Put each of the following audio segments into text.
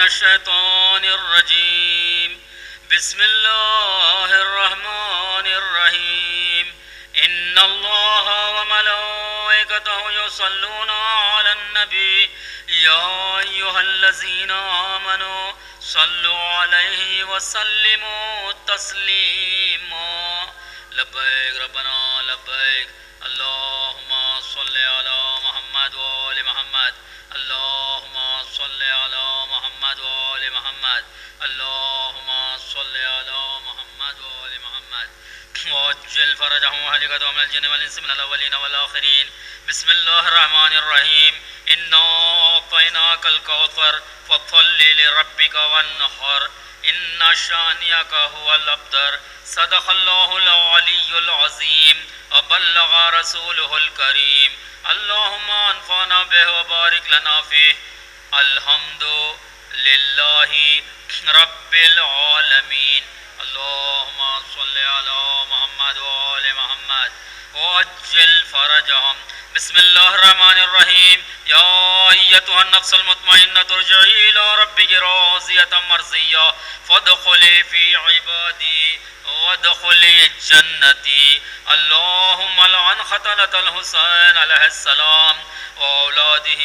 الشيطان الرجيم بسم الله الرحمن الرحيم إن الله وملائكته يصلون على النبي يا أيها الذين آمنوا صلوا عليه وسلموا تسليما لبيك ربنا لبيك اللهم صل على محمد وآل محمد اللهم صل على محمد وآل محمد اللهم صل على محمد وآل محمد وعجل فرجهم وهلكتهم من الجن والإنس من الأولين والآخرين بسم الله الرحمن الرحيم إنا أعطيناك الكوثر فصل لربك وانحر إن شانئك هو الأبتر صدق الله العلي العظيم وبلغ رسوله الكريم اللهم انفعنا به وبارك لنا فيه الحمد لله رب العالمين اللهم صل على محمد وآل محمد وعجل فرجهم بسم الله الرحمن الرحيم يا أيتها النفس المطمئنة ارجعي إلى ربك راضية مرضية فادخلي في عبادي وادخلي جنتي اللهم لعن قتلة الحسين عليه السلام وأولاده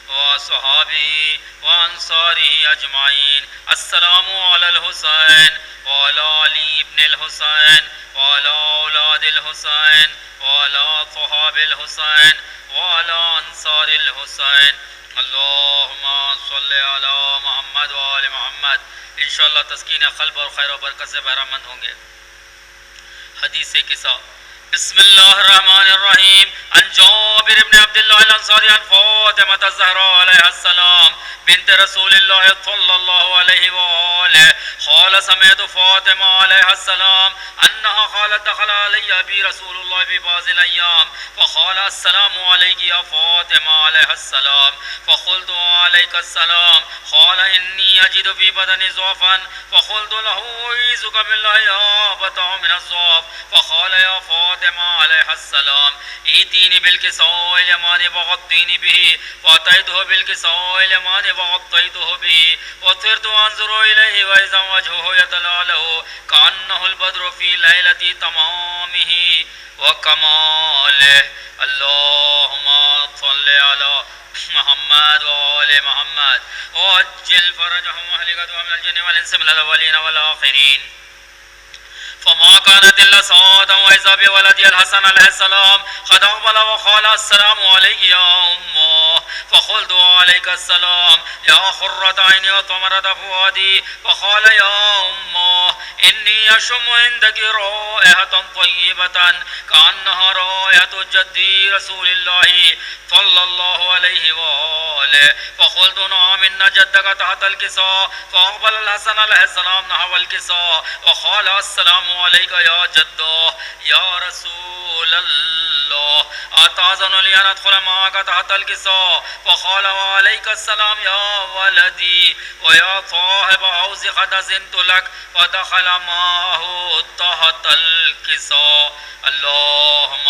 وصحابه وأنصاره أجمعين السلام على الحسين وعلى علي بن الحسين وعلى أولاد الحسين وعلى صحاب الحسين وعلى أنصار الحسين اللهم صل على محمد وآل محمد انشاءاللہ تسکین قلب اور خیر و برکت سے بہرامند ہوں گے. حدیث قصہ بسم اللہ الرحمن الرحیم عن جابر بن عبد الله الانصاری عن فاطمة الزہراء علیہ السلام بنت رسول اللہ صلی اللہ علیہ وآلہ قال سمعت فاطمة علیہ السلام انہا قالت دخل علی ابی رسول اللہ فی بعض الايام فقال السلام علیک یا فاطمة علیہ السلام فقلت علیک السلام قال انی اجد فی بدن ضعفا فقلت له اعوذ بالله یا ابتع من الضعف فقال یا فاطمة علیہ السلام ایتینی بالکساء الیمان وغطینی به فاتیته بالکساء الیمان وغطیته به وصرت انظر الیہ واذا وجهه يتلألأ كأنه البدر في ليلة تمامه وكماله اللهم صل على محمد وآل محمد وعجل فرجهم واهلكتهم من الجن والإنس من الأولين والآخرين فما كانت إلا ساعة وإذا بولدي الحسن عليه السلام قد أقبل وقال السلام عليك يا أمه فقلت عليك السلام يا خرة عيني وطمرة فؤادي فقال يا أمه إني أشم عندك رائحة طيبة كأنها رائحة جدي رسول الله صلى الله عليه وآله فقلت نعم إن جدك تحت الكساء فأقبل الحسن عليه السلام نحو الكساء وقال السلام عليك يا جدو يا رسول الله أتأذن لي أن أدخل معك تحت الكساء فقال وعليك السلام يا ولدي ويا صاحب حوض قد أذنت لك فدخل معه تحت الكساء اللهم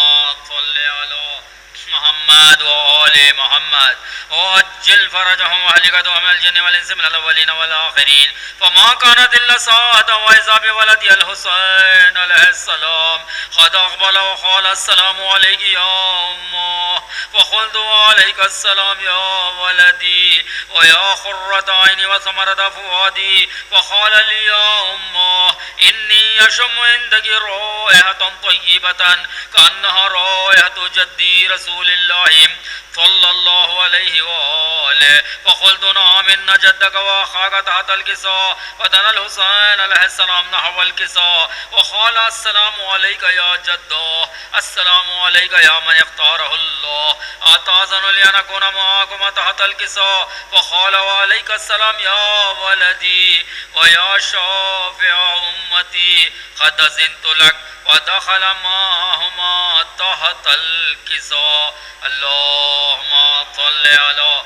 صل على محمد وآل محمد وعجل فرجهم واهلكتهم من الجن والإنس من الأولين والآخرين فما كانت إلا ساعة وإذا بولدي الحسين عليه السلام قد أقبل وقال السلام عليك يا أمه فقلت وعليك السلام يا ولدي ويا خرة عيني وثمرة فؤادي فقال لي يا أمه إني أشم عندك رائحة طيبة كأنها رائحة جدي رسول الله صلى الله عليه وآله فقلت نعم إن جدك وأخاك تحت الكساء فدنا الحسين عليه السلام نحو الكساء وقال السلام عليك يا جدو السلام عليك يا من اختاره الله أتأذن لي أن أكون معكم تحت الكساء فقال وعليك السلام يا ولدي ويا شافع أمتي قد أذنت لك ودخل معهما تحت الكساء اللهم صل على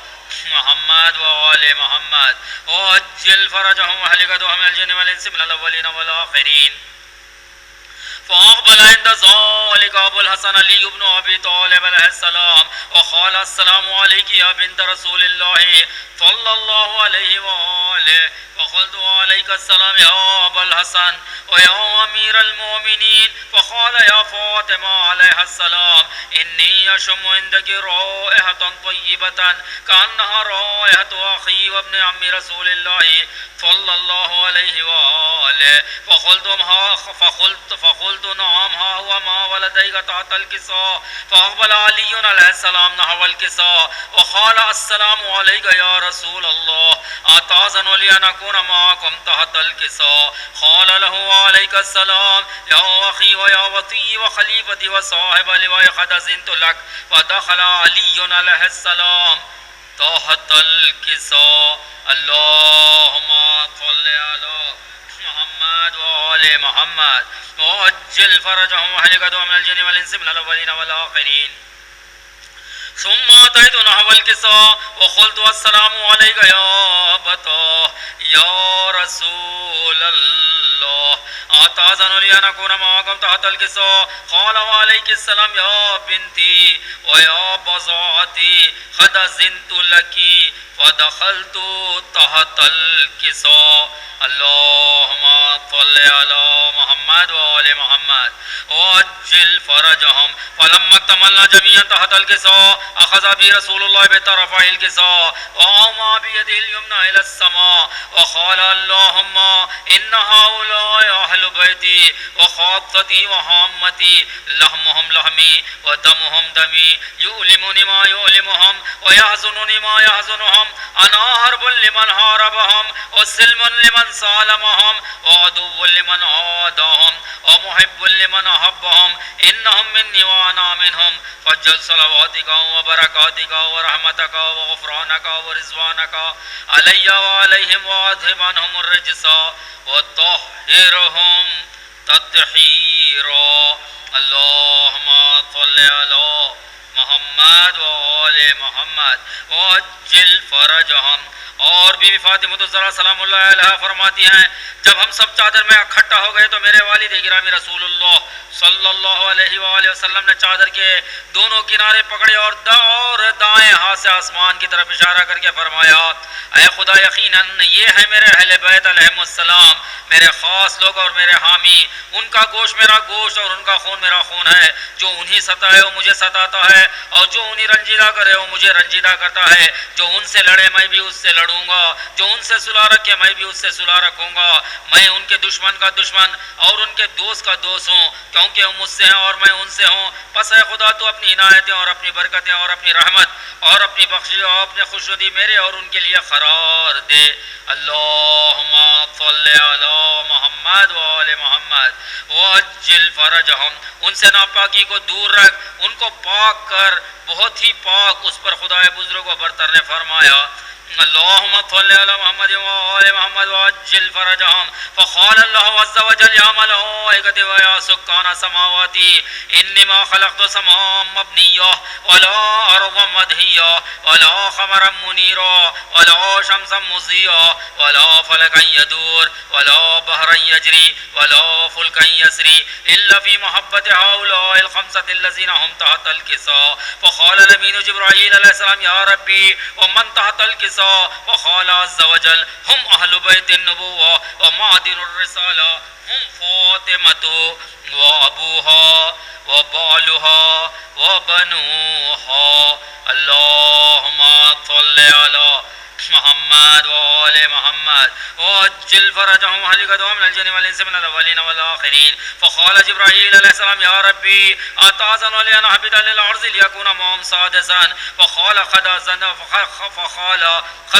محمد وآل محمد وعجل فرجهم واهلكتهم من الجن والإنس من الأولين والآخرين فأقبل عند ذلك أبو الحسن علي بن أبي طالب عليه السلام وقال السلام عليك يا بنت رسول الله صلى الله عليه وآله. فقلت وعليك السلام يا أبا الحسن ويا أمير المؤمنين. فقال يا فاطمة عليها السلام إني أشم عندك رائحة طيبة كأنها رائحة أخي وابن عم رسول الله صلى الله عليه وآله. فقلت نعم ها هو ما ولديك تحت الكساء. فأقبل علي عليه السلام نحو الكساء وقال السلام عليك يا رسول الله أتأذن لي أن أكون معكم تحت الكساء؟ قال له عليك السلام يا أخي ويا وطي وخليفتي وصاحب لواء قد أذنت لك. فدخل علي عليه السلام تحت الكساء. اللهم صل على محمد وآل محمد وعجل فرجهم وهلكتهم من الجن والإنس من الأولين والآخرين. ثم أتيت نحو الكساء وقلت السلام عليك يا أبتاه يا رسول الله أتأذن لي أن أكون معكم تحت الكساء؟ قال وعليك السلام يا بنتي ويا بضاعتي قد أذنت لك. فدخلت تحت الكساء. اللهم صل على محمد وآل محمد وعجل فرجهم. فلما اكتملنا جميعا تحت الكساء أخذ بي رسول الله بطرفي الكساء وأومى بيده اليمنى إلى السماء وقال اللهم إن هؤلاء أهل بيتي وخاصتي وهامتي لحمهم لحمي ودمهم دمي يؤلمني ما يؤلمهم ويحزنني ما يحزنهم. أنا حرب لمن حاربهم وسلم لمن سالمهم وعدو لمن عاداهم ومحب لمن أحبهم. إنهم مني وأنا منهم. فجل صلواتك وبركاتك ورحمتك وغفرانك ورضوانك علي وعليهم وأذهب عنهم الرجس وطهرهم تطهيرا. اللهم صل على محمد وآل محمد وعجل فرجهم. اور بی بی فاطمہ الزہرا سلام اللہ علیہا فرماتی ہیں جب ہم سب چادر میں اکٹھا ہو گئے تو میرے والد گرامی رسول اللہ صلی اللہ علیہ وآلہ وسلم نے چادر کے دونوں کنارے پکڑے اور دائیں ہاتھ سے آسمان کی طرف اشارہ کر کے فرمایا اے خدا یقیناً یہ ہے میرے اہل بیت علیہم السلام میرے خاص لوگ اور میرے حامی. ان کا گوشت میرا گوشت اور ان کا خون میرا خون ہے. جو انہیں ستائے وہ مجھے ستاتا ہے اور جو انہیں رنجیدہ کرے وہ مجھے رنجیدہ کرتا ہے. جو ان سے لڑے میں بھی اس سے لڑوں گا. جو ان سے صلح رکھے میں بھی اس سے صلح رکھوں گا. میں ان کے دشمن کا دشمن اور ان کے دوست کا دوست ہوں کیونکہ وہ مجھ سے ہیں اور میں ان سے ہوں. پس اے خدا تو اپنی عنایتیں اور اپنی برکتیں اور اپنی رحمت اور اپنی بخشش اور اپنے خوشنودی میرے اور ان کے لیے قرار دے. اللہم صلی علی محمد و آل محمد وعجل فرجہم. ان سے ناپاکی کو دور رکھ, ان کو پاک کر, بہت ہی پاک. اس پر خدائے بزرگ و برتر نے فرمایا اللہم صلی علی محمد و آل محمد وعجل فرجہم. فقال اللہ عز وجل یا ملائکت و یا سکان سماواتی انما خلقت سماء مبنیہ ولا ارض مدحیہ ولا قمرا منیرا ولا شمسا مضیہ ولا فلکا یدور ولا بحرا یجری ولا فلکا یسری الا فی محبت هؤلاء الخمسة الذین هم تحت الکساء. فقال الامین جبرائیل علیہ السلام یا ربی ومن تحت الکساء؟ وقال عز وجل هم اہل بیت النبوة ومعدن الرسالة هم فاطمة وابوها وبالها وبنوها. اللهم صل على محمد وآل محمد وعجل فرجهم وهلكتهم من الجن والإنس من الأولين والآخرين. فقال جبرائيل عليه السلام يا ربي أتأذن لي أن أهبط للأرض ليكون معهم سادسا؟ فقال قد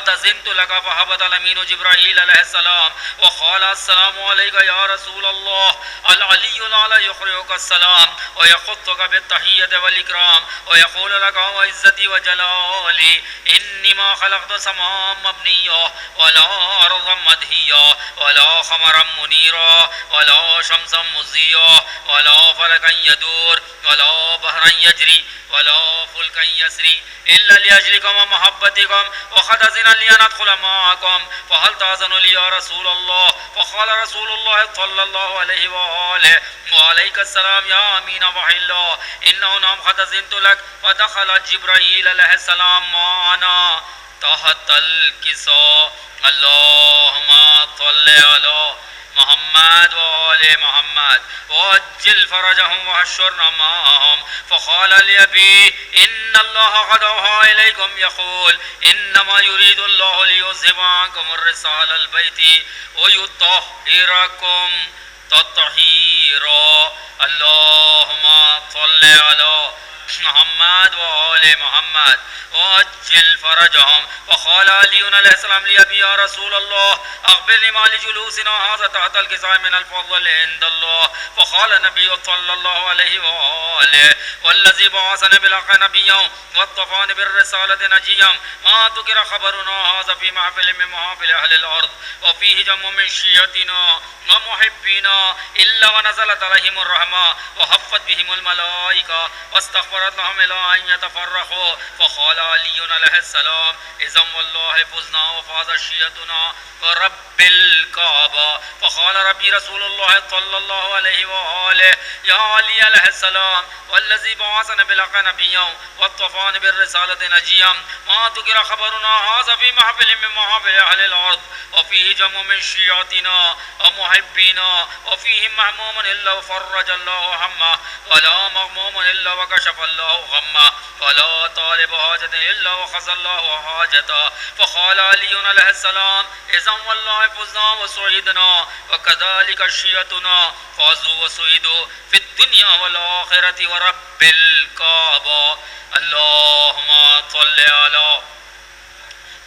أذنت لك. فهبط الأمين جبرائيل عليه السلام وقال السلام عليك يا رسول الله. العلي الأعلى يقرئك السلام ويخطك بالتحية والإكرام ويقول لك وعزتي وجلالي إنما خلقت سماء مبنية ولا أرض مدحية ولا قمرا منيرا ولا شمسا مضية ولا فلكا يدور ولا بحرا يجري ولا فلكا يسري إلا لأجلكم ومحبتكم وقد أذن لي أن أدخل معكم فهل تأذن لي يا رسول الله؟ فقال رسول الله صلى الله عليه وآله وعليك السلام يا أمين وحي الله إنه نعم قد أذنت لك. فدخل جبرائيل عليه السلام معنا تحت الكساء. اللهم صل على محمد وآل محمد وعجل فرجهم وحشرنا معهم. فقال لأبي إن الله قد أوحى إليكم يقول إنما يريد الله ليذهب عنكم الرجس أهل البيت ويطهركم تطهيرا. اللهم صل على محمد وآل محمد وعجل فرجهم. وقال علي عليه السلام لأبي يا رسول الله أخبرني ما لجلوسنا هذا تحت الكساء من الفضل عند الله. فقال النبي صلى الله عليه وآله والذي بعثني بالحق نبيا واصطفاني بالرسالة نجيا ما ذكر خبرنا هذا في محفل من محافل أهل الأرض وفيه جمع من شيعتنا ومحبينا إلا ونزلت عليهم الرحمة وحفت بهم الملائكة واستغفرت لهم إلى أن يتفرقوا. فقال علي عليه السلام إذا والله فزنا وفاز شيعتنا ورب الكعبة. فقال ربي رسول الله صلى الله عليه وآله يا علي عليه السلام والذي بعثنا بالحق نبيا واصطفاني بالرسالة نجيا ما ذكر خبرنا هذا في محفل من محافل أهل الأرض وفيه جمع من شيعتنا ومحبينا وفيهم مهموم إلا وفرج الله همه ولا مغموم إلا وكشف الله غمه ولا طالب حاجة إلا وخزى الله حاجته. فقال علي عليه السلام إذا والله فزنا وسعيدنا وكذلك شيعتنا فازوا وسعيدوا في الدنيا والآخرة ورب الكعبة. اللهم صل على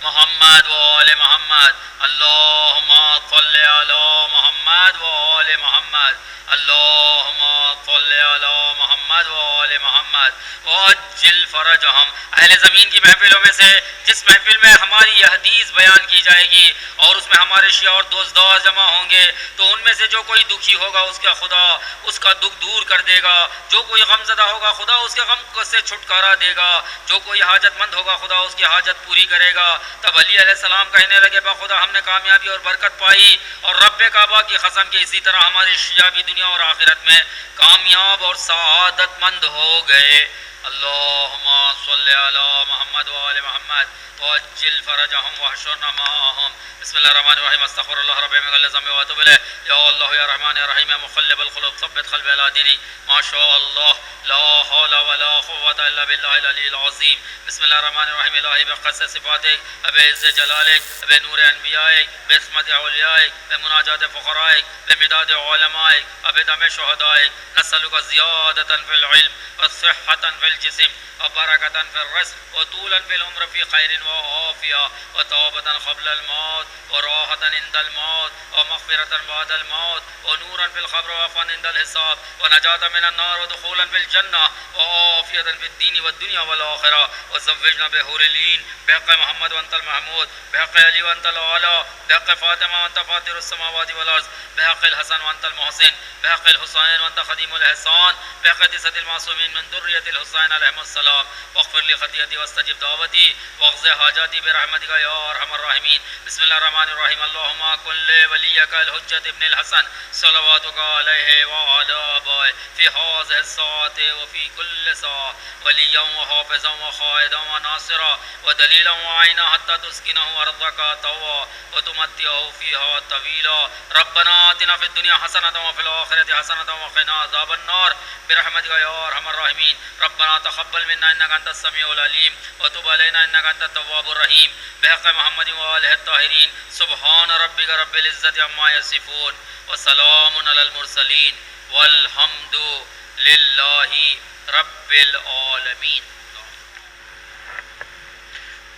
محمد وآل محمد. اللهم صل على محمد وآل محمد. اللهم صل على محمد وآل محمد وعجل فرجهم. اہل زمین کی محفلوں میں سے جس محفل میں ہماری یہ حدیث بیان کی جائے گی اور اس میں ہمارے شیعہ اور دوستدار جمع ہوں گے تو ان میں سے جو کوئی دکھی ہوگا اس کا خدا اس کا دکھ دور کر دے گا، جو کوئی غم زدہ ہوگا خدا اس کے غم سے چھٹکارا دے گا، جو کوئی حاجت مند ہوگا خدا اس کی حاجت پوری کرے گا. تب علی علیہ السلام کہنے لگے بخدا ہم نے کامیابی اور برکت پائی اور رب کعبہ کی قسم کہ اسی طرح ہماری شیعہ بھی دنیا اور آخرت میں کامیاب اور سعادت مند ہو گئے. اللہم صلی علی محمد وآل محمد وعجل فرجهم واحشرنا معهم. بسم الله الرحمن الرحيم. استغفر الله ربي من كل ذنب واتوب اليه. يا الله يا رحمن يا رحيم يا مقلب القلوب ثبت قلبي على دينك. ما شاء الله لا حول ولا قوة الا بالله العلي العظيم. بسم الله الرحمن الرحيم. الهي بقدس صفاتك بعز جلالك بنور انبيائك بعصمت اوليائك بمناجات فقرائك بمداد علمائك بدم شهدائك نسألك زيادة في العلم وصحة في الجسم وبركة في الرزق وطولا في العمر في خير وعافية وتوبة قبل الموت وراحة عند الموت ومغفرة بعد الموت ونورا في القبر وعفوا عند الحساب ونجاة من النار ودخولا في الجنة وعافية في الدين والدنيا والآخرة. وزوجنا بحور العين بحق محمد وانت المحمود بحق علي وانت الأعلى بحق فاطمة وانت فاطر السماوات والأرض بحق الحسن وانت المحسن بحق الحسين وانت خديم الإحسان بحق تسعة المعصومين من ذرية الحسين عليهم السلام. واغفر لي خطيئتي واستجب دعوتي واقض حاجاتي برحمتك يا أرحم الراحمين. بسم الله الرحمن الرحيم. اللهم كن لوليك الحجة ابن الحسن صلواتك عليه وعلى آبائه في هذه الساعة وفي كل ساعة وليا وحافظا وقائدا وناصرا ودليلا وعينا حتى تسكنه أرضك طوعا وتمتعه فيها طويلا. ربنا آتنا في الدنيا حسنة وفي الآخرة حسنة وقنا عذاب النار برحمتك يا أرحم الراحمين. ربنا تقبل منا إنك أنت السميع العليم وتب علينا إنك أنت التواب الرحيم بحق محمد وآله الطاهرين. سبحان ربك رب العزة عما يصفون وسلام على المرسلين والحمد لله رب العالمين.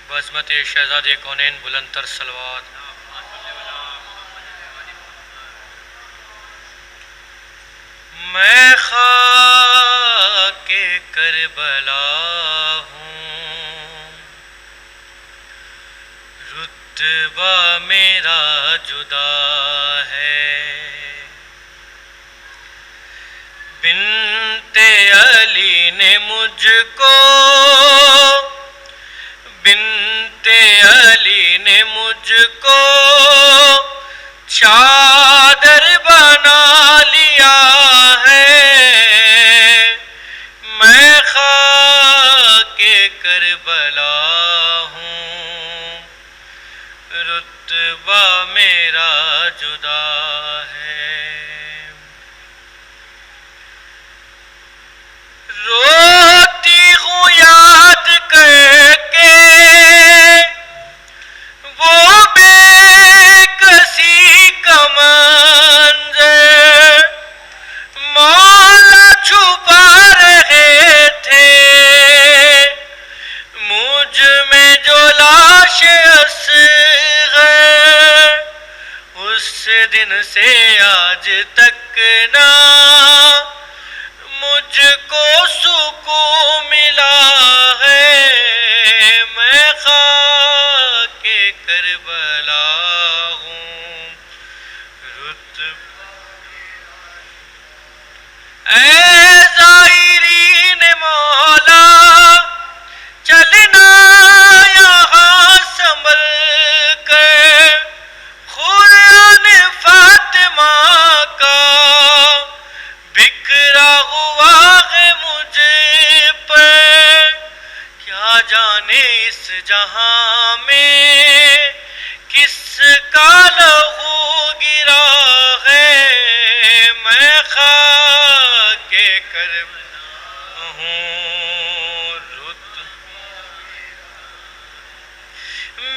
بعظمت شہزادے کونین بلند تر صلوات. میں خاک کربلا ہوں رتبہ میرا جدا ہے بنت علی نے مجھ کو، بنت علی نے مجھ کو چادر بنا لیا ہے، میں خاک کربلا ہوں، رتبہ میرا جدا ہے۔ روتی ہوں یاد کر کے وہ بے کسی کا منظر، مولا چھپا رہے تھے مجھ میں جو لاش اصغر، اس دن سے آج تک نہ مجھ کو سکون ملا ہے، میں خاک کربلا ہوں، اے زائرین مولا چلنا یہاں سنبھل کر، قرآن فاطمہ کا بکھرا ہوا ہے مجھ پر، کیا جانے اس جہاں میں کس کا لہو گرا ہے، میں خاک کربلا ہوں،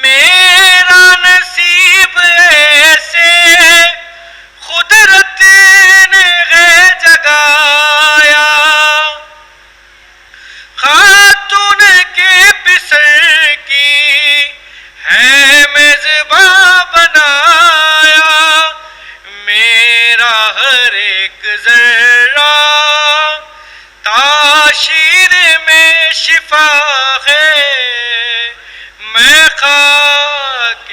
میرا نصیب ایسے قدرت نے ہے جگایا، خاتون کے پسر کی ہے میزباں بنایا، میرا ہر ایک ذرہ تاشیر میں شفا ہے، میں خاک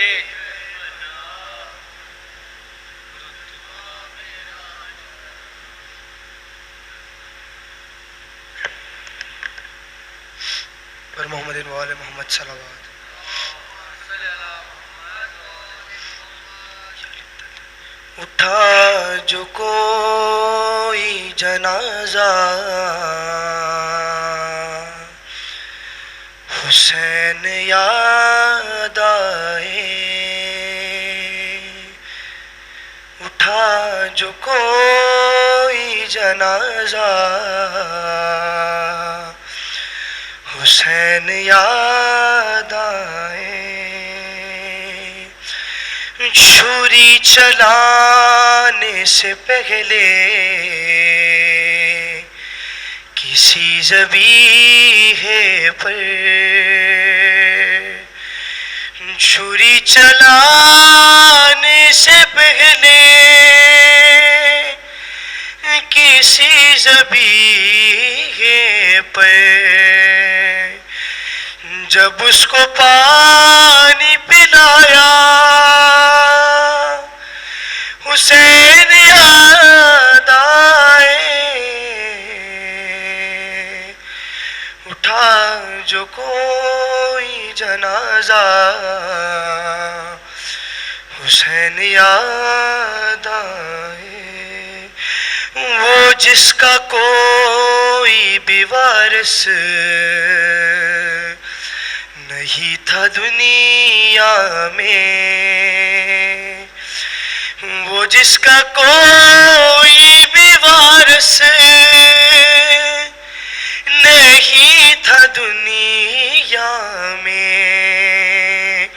پر محمد وآل محمد صلوات۔ اٹھا جو کوئی جنازہ حسین یاد آئے، اٹھا جو کوئی جنازہ حسین یاد آئے، چھری چلانے سے پہلے کسی ذبیحے پر، چھری چلانے سے پہلے کسی ذبیحے پر، جب اس کو پانی پلایا حسین یاد آئے، اٹھا جو کوئی جنازہ حسین یاد آئے، وہ جس کا کوئی بھی وارث نہیں تھا دنیا میں، وہ جس کا کوئی بھی وارث نہیں تھا دنیا میں،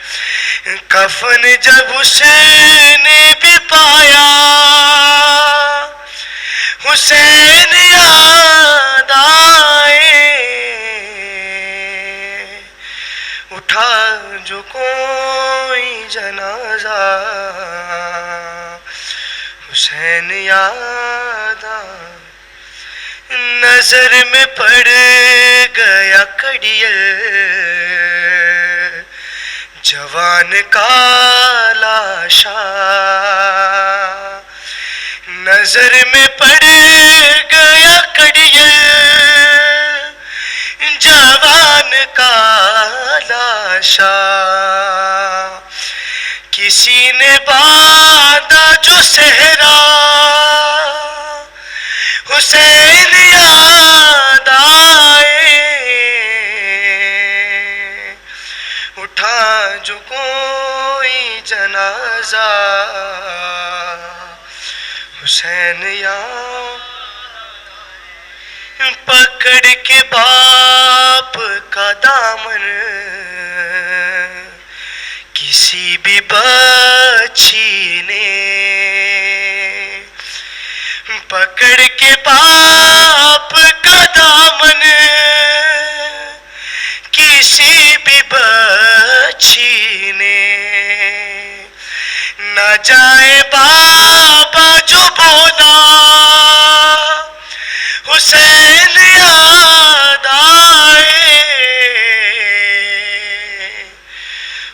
کفن جب اس نے بھی پایا حسین یاد آئے، اٹھا جو کوئی جنازہ حسین یاد آئے، نظر میں پڑ گیا کڑیل جوان کا لاشا، نظر میں پڑ گیا کڑیل جوان کا لاشا کسی نے باندھا جو صحرا حسین یاد آئے اٹھا جو کوئی جنازہ حسین یاد پکڑ کے باپ کا دامن کسی بھی بچی نے پکڑ کے باپ کا دامن کسی بھی بچی نے نہ جائے بابا جو بولا حسین یاد آئے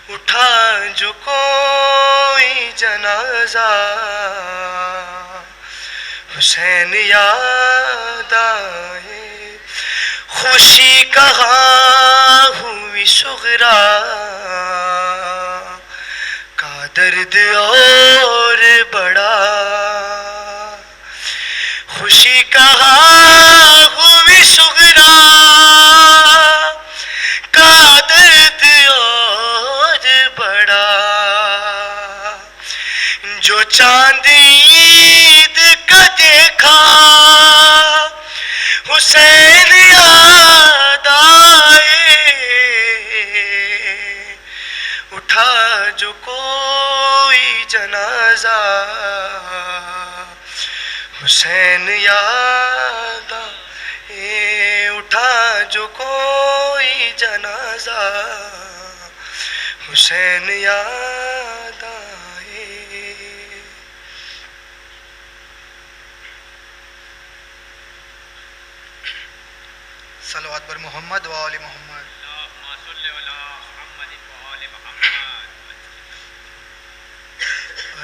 اٹھا جو کوئی جنازہ حسین یاد آئے خوشی کہاں ہوئی صغرا کا درد اور بڑا خوشی کہاں ہوئی صغرا کا درد اور بڑا جو چاند عید کا دیکھا حسین یاد آئے اٹھا جو کوئی جنازہ حسین یاد آئے اٹھا جو کوئی جنازہ حسین یاد آئے صلوات بر محمد و آل محمد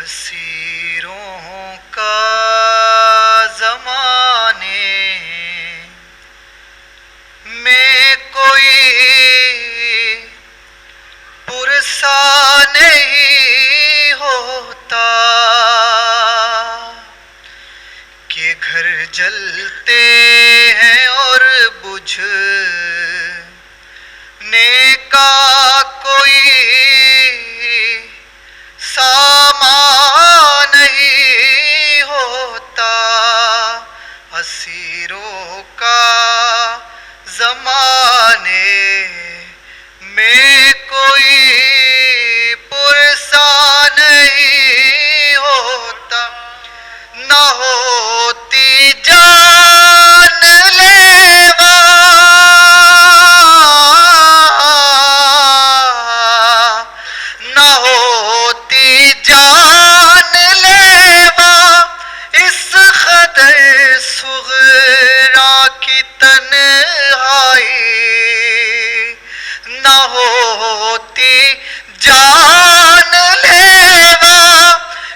اسیروں کا زمانے میں کوئی پرسا نہیں ہوتا کہ گھر جلتے ہیں اور بجھنے کا کوئی سامان نہیں ہوتا اسیروں کا زمانے میں کوئی پرسا نہیں ہوتا نہ ہوتی جان لیوا نہ ہوتی جان لیوا اس قدر صغرا کی تنہائی نہ ہوتی جان لیوا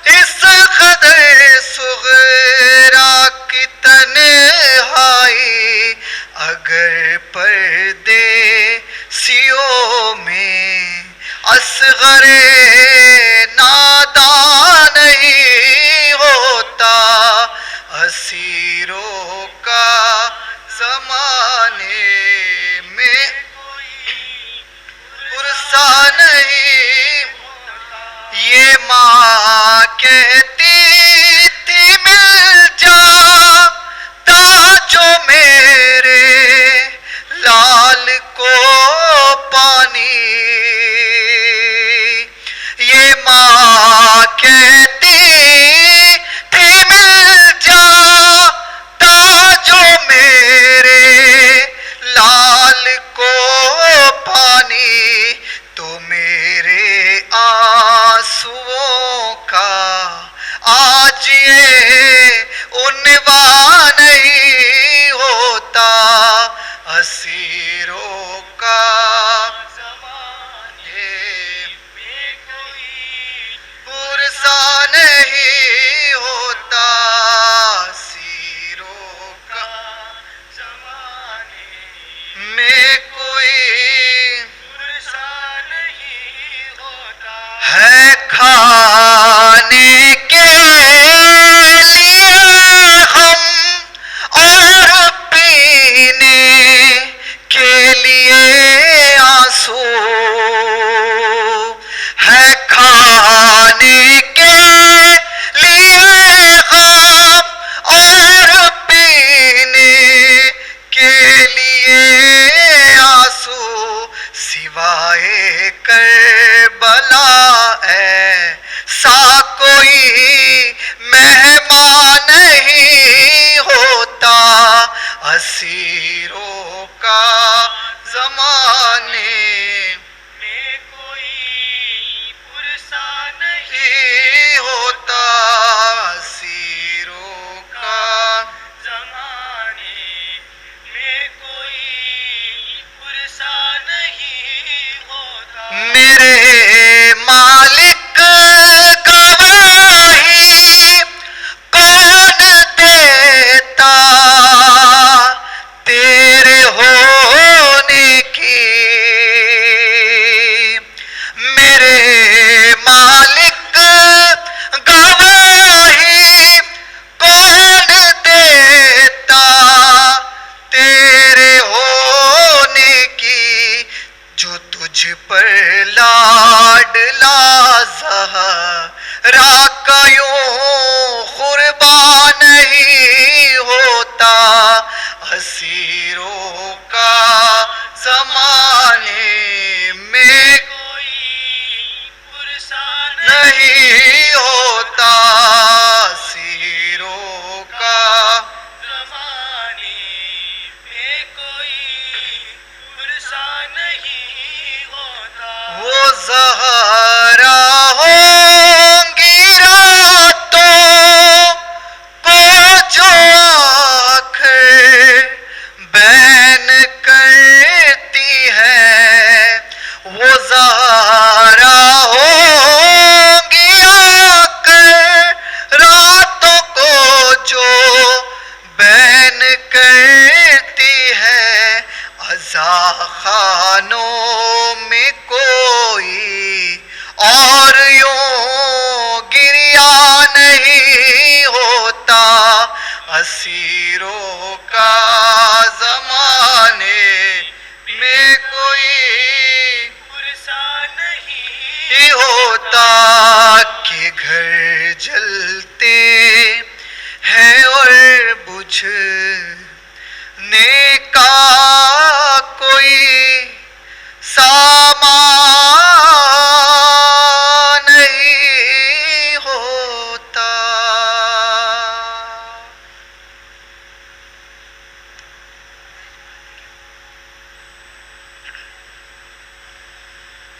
اس قدر صغرا کی تنہائی اگر پردیسیوں میں اصغر نادان نہیں ہوتا اسیروں کا زمانے میں پرسا نہیں یہ ماں کہتی تھی مل جا تاجو میرے لال کو پانی یہ ماں کہتی تھی مل جا تاجو میرے لال کو پانی تو میرے آنسوؤں کا آج یہ عنوان نہیں ہوتا اسیروں کا زمانے میں کوئی پرسا کوئی مہمان نہیں ہوتا اسیروں کا زمانے میں کوئی پرسا نہیں ہوتا اسیروں کا زمانے میں کوئی پرسا نہیں ہوتا میرے مالک گواہی کون دیتا تیرے ہونے کی میرے مالک گواہی کون دیتا تیرے ہونے کی جو تجھ پر لاڈلا زہرا کا یوں قربان نہیں ہوتا اسیروں کا زمانے میں کوئی پرسا نہیں ہوتا اسیروں کا زمانے میں کوئی پرسا نہیں ہوتا وہ زہرا ہوں گی راتوں کو جو آنکھیں بین کرتی ہے وہ زہرا ہوں گی آنکھیں راتوں کو جو بین کرتی ہے عزا خانوں میں کوئی اور یوں گریا نہیں ہوتا اسیروں کا زمانے میں کوئی پرسا نہیں ہوتا کہ گھر جلتے ہیں اور بجھنے کا کوئی سامان نہیں ہوتا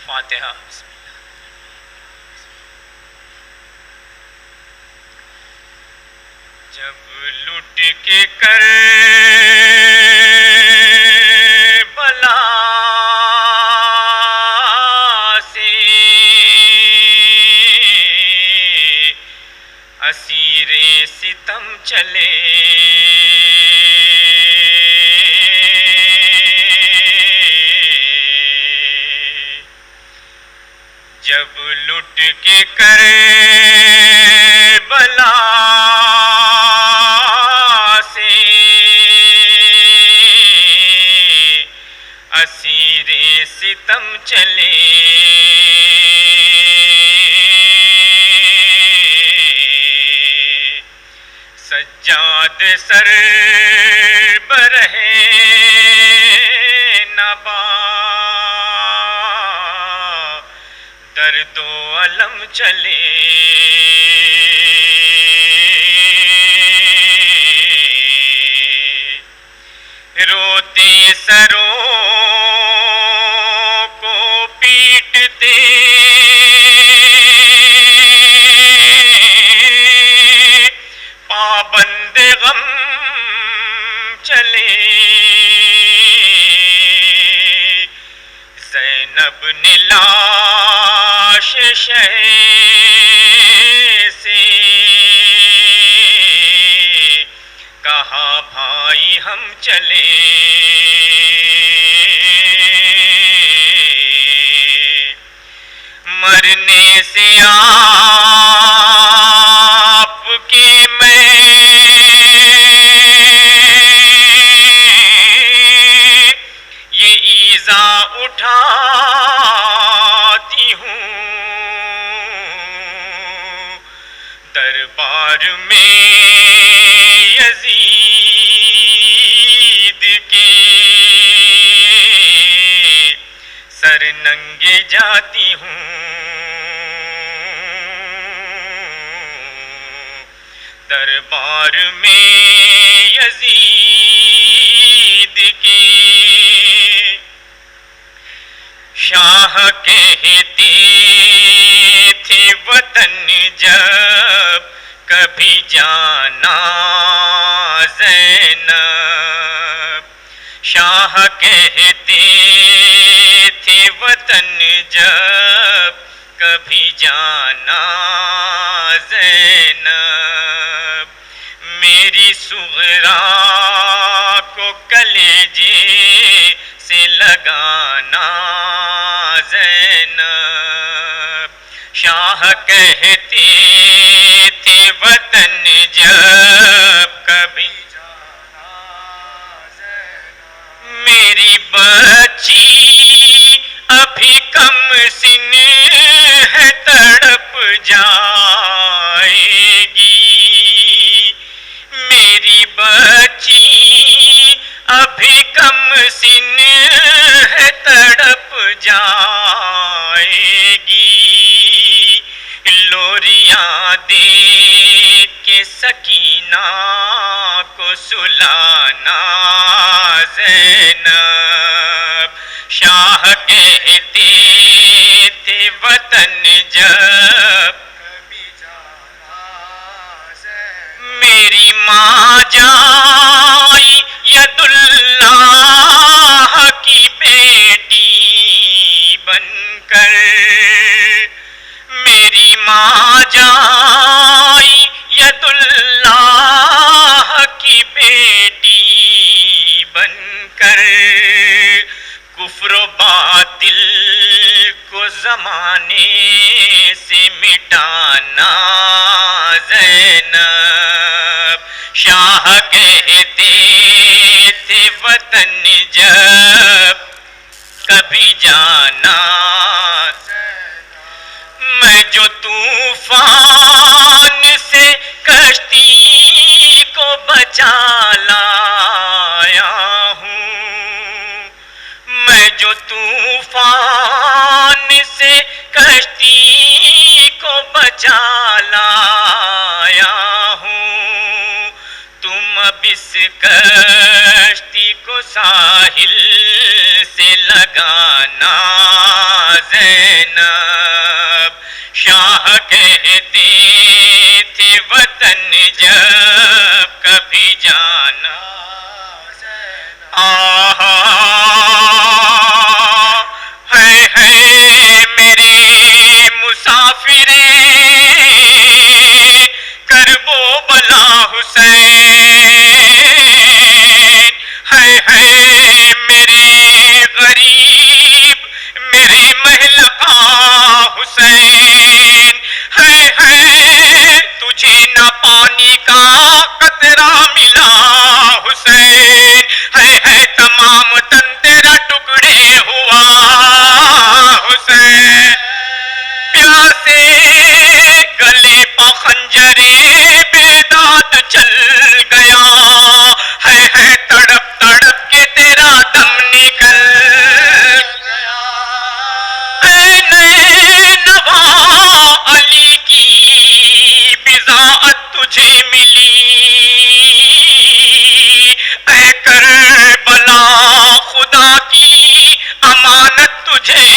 فاتحہ. جب لٹ کے کربلا سے اسیر ستم چلے جب لٹ کے کربلا سے اسیر ستم چلے سجاد سر برہے نبا درد و علم چلے روتے سروں کو پیٹتے پابند غم چلے زینب نے لاش شہ سے کہا بھائی ہم چلے مرنے سے آپ کے میں یہ ایذا اٹھاتی ہوں دربار میں یزید کے سر ننگے جاتی ہوں دربار میں یزید کے شاہ کہتے تھے وطن جب کبھی جانا زینب، شاہ کہتے تھے وطن جب کبھی جانا زینب، میری صغرا کو کلیجے سے لگانا زینب، شاہ کہتے تھے وطن جب کبھی جانا زینب، میری بچی ابھی کم سن ہے تڑپ جائے گی، میری بچی ابھی کم سن ہے تڑپ جائے گی، لوریاں دے کے سکینہ کو سلانا زینب، شاہ کہتے تھے وطن جب کبھی جانا زینب، میری ماں جائی ید اللہ کی بیٹی بن کر، میری ماں جائی ید اللہ کی بیٹی بن کر، کفر و باطل کو زمانے سے مٹانا زینب، شاہ کہتے تھے وطن جب کبھی جانا زینب، میں جو طوفان سے کشتی کو بچا لایا ہوں، میں جو طوفان سے کشتی کو بچا لایا ہوں، تم اب اس کشتی کو ساحل سے لگانا زینب، شاہ کہتے تھے وطن جب کبھی جانا ہے میرے مسافرے کرب و بلا حسین، ہے میرے غریب میرے مہلکا حسین، ہے تجھے نہ پانی کا قطرہ ملا حسین، ہے تمام تن تیرا ٹکڑے ہوا حسین، پیاسے گلے پا خنجرے بیداد چل گیا، ہے تڑپ تڑپ کے تیرا دم نکل گیا، اے نینوا علی کی بضاعت تجھے ملی، اے کربلا خدا کی امانت تجھے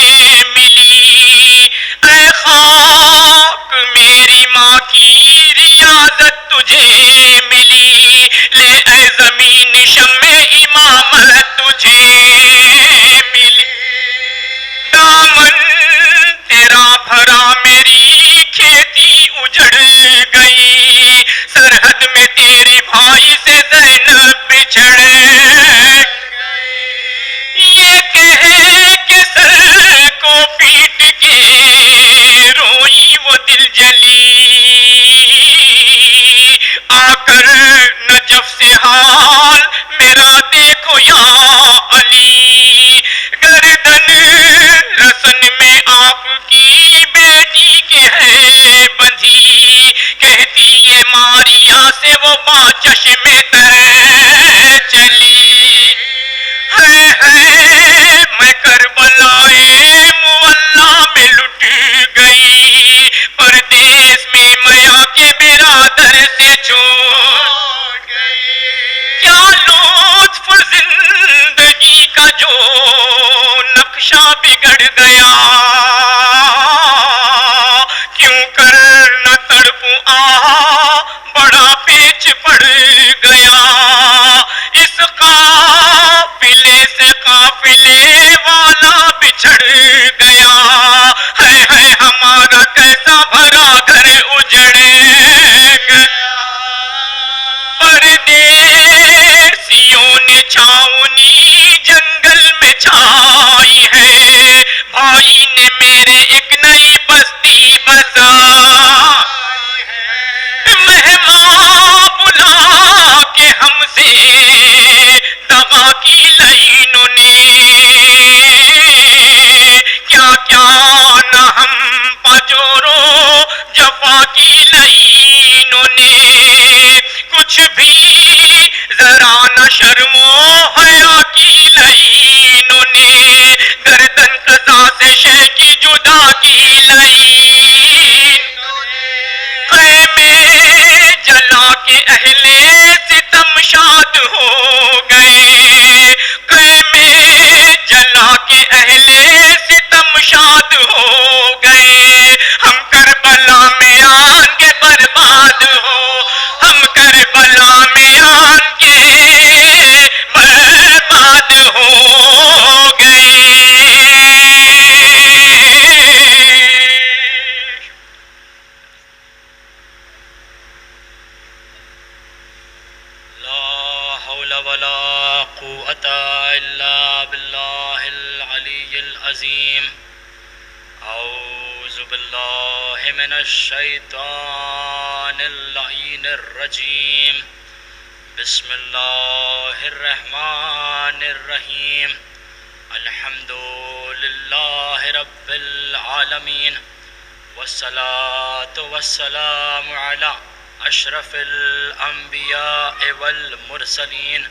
ملی، اے خاک میری ماں کی ریاضت تجھے ملی، لے اے زمین شمع امامت تجھے ملی، دامن تیرا بھرا میری کھیتی اجڑ گئی، سرحد میں تیرے بھائی سے زینب بچھڑ گئی، یہ کہہ کے سر کو پیٹ کے روئی وہ دل جلی، آ کر نجف سے حال میرا دیکھو یا علی، گردن رسن میں آپ کی بیٹی کے ہے بندھی، کہتی یہ ماریا سے وہ با چشمے تر چلی، ہے میں کربلائے مولا میں لٹ گئی، پردیس میں میاں کے برادر سے چھوڑ بگڑ گیا کیوں کر نہ تڑپوں بڑا پیچ پڑ گیا اس قافلے سے قافلے والا بچھڑ گیا ہے ہمارا کیسا بھرا گھر اجڑ گیا پردیسیوں نے چھاؤنی جنگل میں چھائی ہے بھائی نے میرے ایک نئی بستی بسائی ہے مہمان بلا کے ہم سے دغا کی لائنوں نے کیا کیا نہ ہم پجورو جفا کی لائنوں نے کچھ بھی ذرا نہ شرم و حیا کی لائنوں نے گردن قضا سے شے کی جدا کی لائنوں نے خیمے جلا کے اہل ستم شاد ہو گئے خیمے جلا کے اہل ستم شاد ہو گئے ہم کربلا میں آن کے برباد ہو ہم کربلا میں آن کے برباد ہو گئے لا حول ولا قوة إلا بالله العلي العظيم أعوذ بالله من الشيطان اللعين الرجيم بسم الله الرحمن الرحيم الحمد لله رب العالمين والصلاة والسلام على أشرف الأنبياء والمرسلين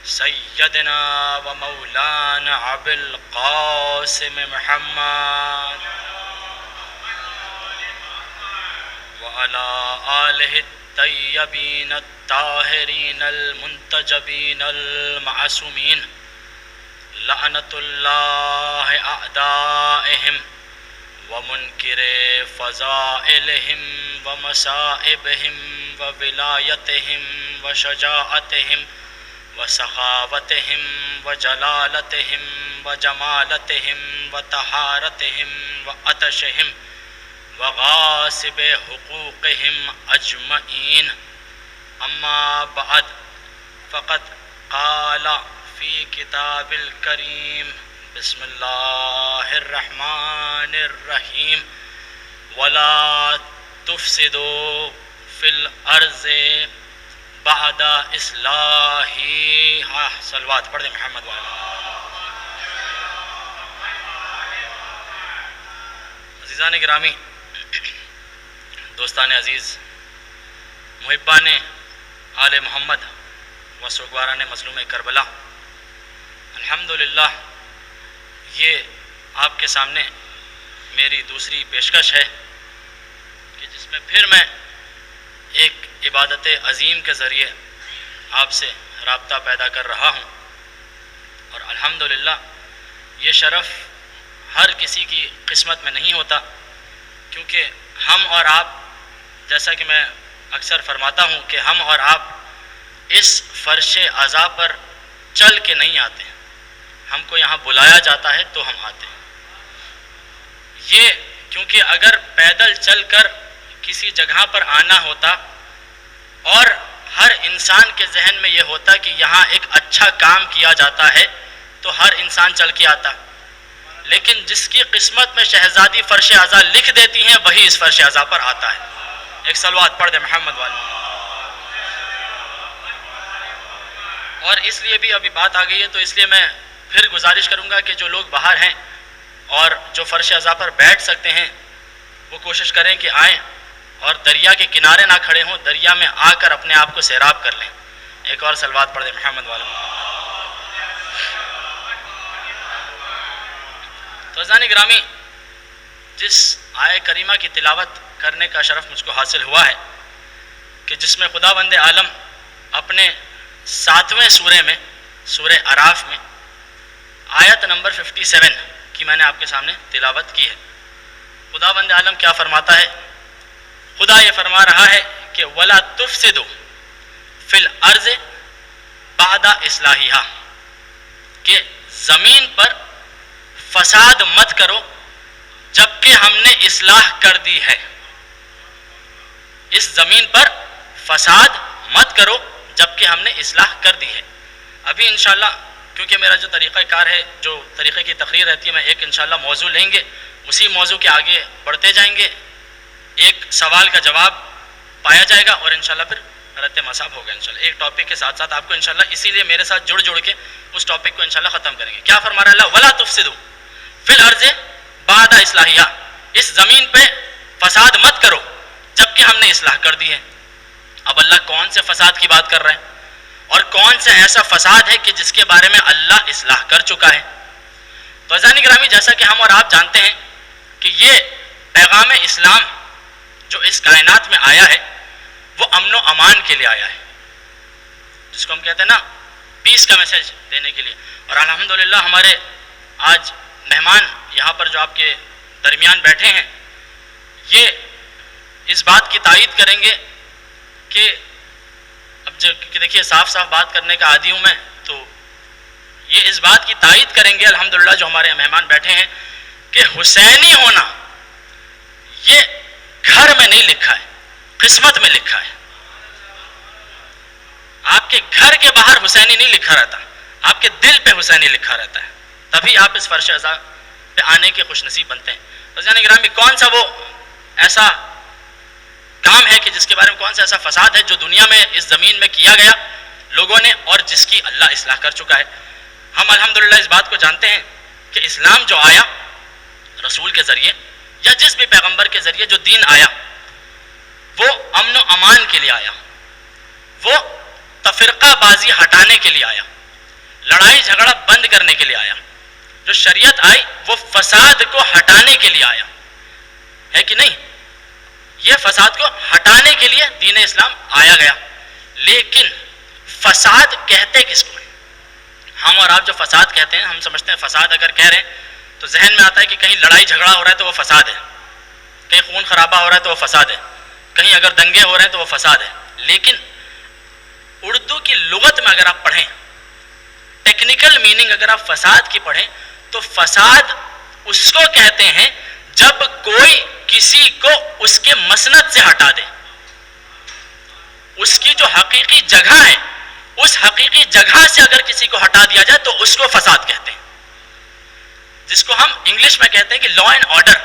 سيدنا ومولانا أبي القاسم محمد وعلى آله الطيبين الطاهرين المنتجبين المعصومين لعنة الله أعدائهم ومنكر فضائلهم ومصائبهم وولايتهم وشجاعتهم وسخاوتهم وجلالتهم وجمالتهم وطهارتهم وعطشهم وغاصب حقوقهم أجمعين أما بعد فقد قال في كتاب الكريم بسم الله الرحمن الرحيم ولا تفسدوا في الأرض بعد اصلاحها صلوات پڑھ دیں محمد والا عزیزان گرامی دوستان عزیز محبان آل محمد و سوگواران مظلوم کربلا الحمدللہ یہ آپ کے سامنے میری دوسری پیشکش ہے کہ جس میں پھر میں ایک عبادت عظیم کے ذریعے آپ سے رابطہ پیدا کر رہا ہوں اور الحمدللہ یہ شرف ہر کسی کی قسمت میں نہیں ہوتا کیونکہ ہم اور آپ جیسا کہ میں اکثر فرماتا ہوں کہ ہم اور آپ اس فرش عزا پر چل کے نہیں آتے ہم کو یہاں بلایا جاتا ہے تو ہم آتے ہیں یہ کیونکہ اگر پیدل چل کر کسی جگہ پر آنا ہوتا اور ہر انسان کے ذہن میں یہ ہوتا کہ یہاں ایک اچھا کام کیا جاتا ہے تو ہر انسان چل کے آتا لیکن جس کی قسمت میں شہزادی فرش عزا لکھ دیتی ہیں وہی اس فرش عزا پر آتا ہے ایک صلوات پڑھ دے محمد والا اور اس لیے بھی ابھی بات آ گئی ہے تو اس لیے میں پھر گزارش کروں گا کہ جو لوگ باہر ہیں اور جو فرش عزا پر بیٹھ سکتے ہیں وہ کوشش کریں کہ آئیں اور دریا کے کنارے نہ کھڑے ہوں دریا میں آ کر اپنے آپ کو سیراب کر لیں ایک اور صلوات پڑھ دیں محمد والا تو عزیزان گرامی جس آیہ کریمہ کی تلاوت کرنے کا شرف مجھ کو حاصل ہوا ہے کہ جس میں خدا بند عالم اپنے 7ویں سورے میں سورہ اعراف میں آیت نمبر 57 کی میں نے آپ کے سامنے تلاوت کی ہے۔ خداوند عالم کیا فرماتا ہے؟ خدا یہ فرما رہا ہے کہ وَلَا تُفْسِدُوا فِي الْأَرْضِ بَعْدَ إِصْلَاحِهَا، کہ زمین پر فساد مت کرو جبکہ ہم نے اصلاح کر دی ہے۔ اس زمین پر فساد مت کرو جبکہ ہم نے اصلاح کر دی ہے۔ ابھی انشاءاللہ کیونکہ میرا جو طریقہ کار ہے، جو طریقے کی تقریر رہتی ہے، میں ایک انشاءاللہ موضوع لیں گے، اسی موضوع کے آگے بڑھتے جائیں گے، ایک سوال کا جواب پایا جائے گا اور انشاءاللہ پھر رت مصاب ہوگا انشاءاللہ۔ ایک ٹاپک کے ساتھ ساتھ آپ کو انشاءاللہ اسی لیے میرے ساتھ جڑ کے اس ٹاپک کو انشاءاللہ ختم کریں گے۔ کیا فرما رہا ہے اللہ؟ وَلَا تُفْسِدُوا فِي الْأَرْضِ بَعْدَ إِصْلَاحِهَا، اس زمین پہ فساد مت کرو جبکہ ہم نے اصلاح کر دی ہے۔ اب اللہ کون سے فساد کی بات کر رہے ہیں اور کون سے ایسا فساد ہے کہ جس کے بارے میں اللہ اصلاح کر چکا ہے؟ تو عزیزان گرامی، جیسا کہ ہم اور آپ جانتے ہیں کہ یہ پیغام اسلام جو اس کائنات میں آیا ہے وہ امن و امان کے لیے آیا ہے، جس کو ہم کہتے ہیں نا پیس کا میسج دینے کے لیے۔ اور الحمدللہ ہمارے آج مہمان یہاں پر جو آپ کے درمیان بیٹھے ہیں، یہ اس بات کی تائید کریں گے کہ اب کہ دیکھیے صاف بات کرنے کا عادی ہوں میں، تو یہ اس بات کی تائید کریں گے الحمدللہ جو ہمارے مہمان بیٹھے ہیں کہ حسینی ہونا یہ گھر میں نہیں لکھا ہے، قسمت میں لکھا ہے۔ آپ کے گھر کے باہر حسینی نہیں لکھا رہتا، آپ کے دل پہ حسینی لکھا رہتا ہے، تبھی آپ اس فرش عزا پہ آنے کے خوش نصیب بنتے ہیں۔ عزیزان گرامی، کون سا وہ ایسا کام ہے کہ جس کے بارے میں، کون سا ایسا فساد ہے جو دنیا میں اس زمین میں کیا گیا لوگوں نے اور جس کی اللہ اصلاح کر چکا ہے؟ ہم الحمدللہ اس بات کو جانتے ہیں کہ اسلام جو آیا رسول کے ذریعے یا جس بھی پیغمبر کے ذریعے جو دین آیا وہ امن و امان کے لیے آیا، وہ تفرقہ بازی ہٹانے کے لیے آیا، لڑائی جھگڑا بند کرنے کے لیے آیا۔ جو شریعت آئی وہ فساد کو ہٹانے کے لیے آیا ہے کہ نہیں؟ یہ فساد کو ہٹانے کے لیے دین اسلام آیا گیا۔ لیکن فساد کہتے کس کو ہیں؟ ہم اور آپ جو فساد کہتے ہیں، ہم سمجھتے ہیں فساد اگر کہہ رہے ہیں تو ذہن میں آتا ہے کہ کہیں لڑائی جھگڑا ہو رہا ہے تو وہ فساد ہے، کہیں خون خرابہ ہو رہا ہے تو وہ فساد ہے، کہیں اگر دنگے ہو رہے ہیں تو وہ فساد ہے۔ لیکن اردو کی لغت میں اگر آپ پڑھیں، ٹیکنیکل میننگ اگر آپ فساد کی پڑھیں تو فساد اس کو کہتے ہیں جب کوئی کسی کو اس کے مسند سے ہٹا دے، اس کی جو حقیقی جگہ ہے اس حقیقی جگہ سے اگر کسی کو ہٹا دیا جائے تو اس کو فساد کہتے ہیں، جس کو ہم انگلش میں کہتے ہیں کہ لا اینڈ آرڈر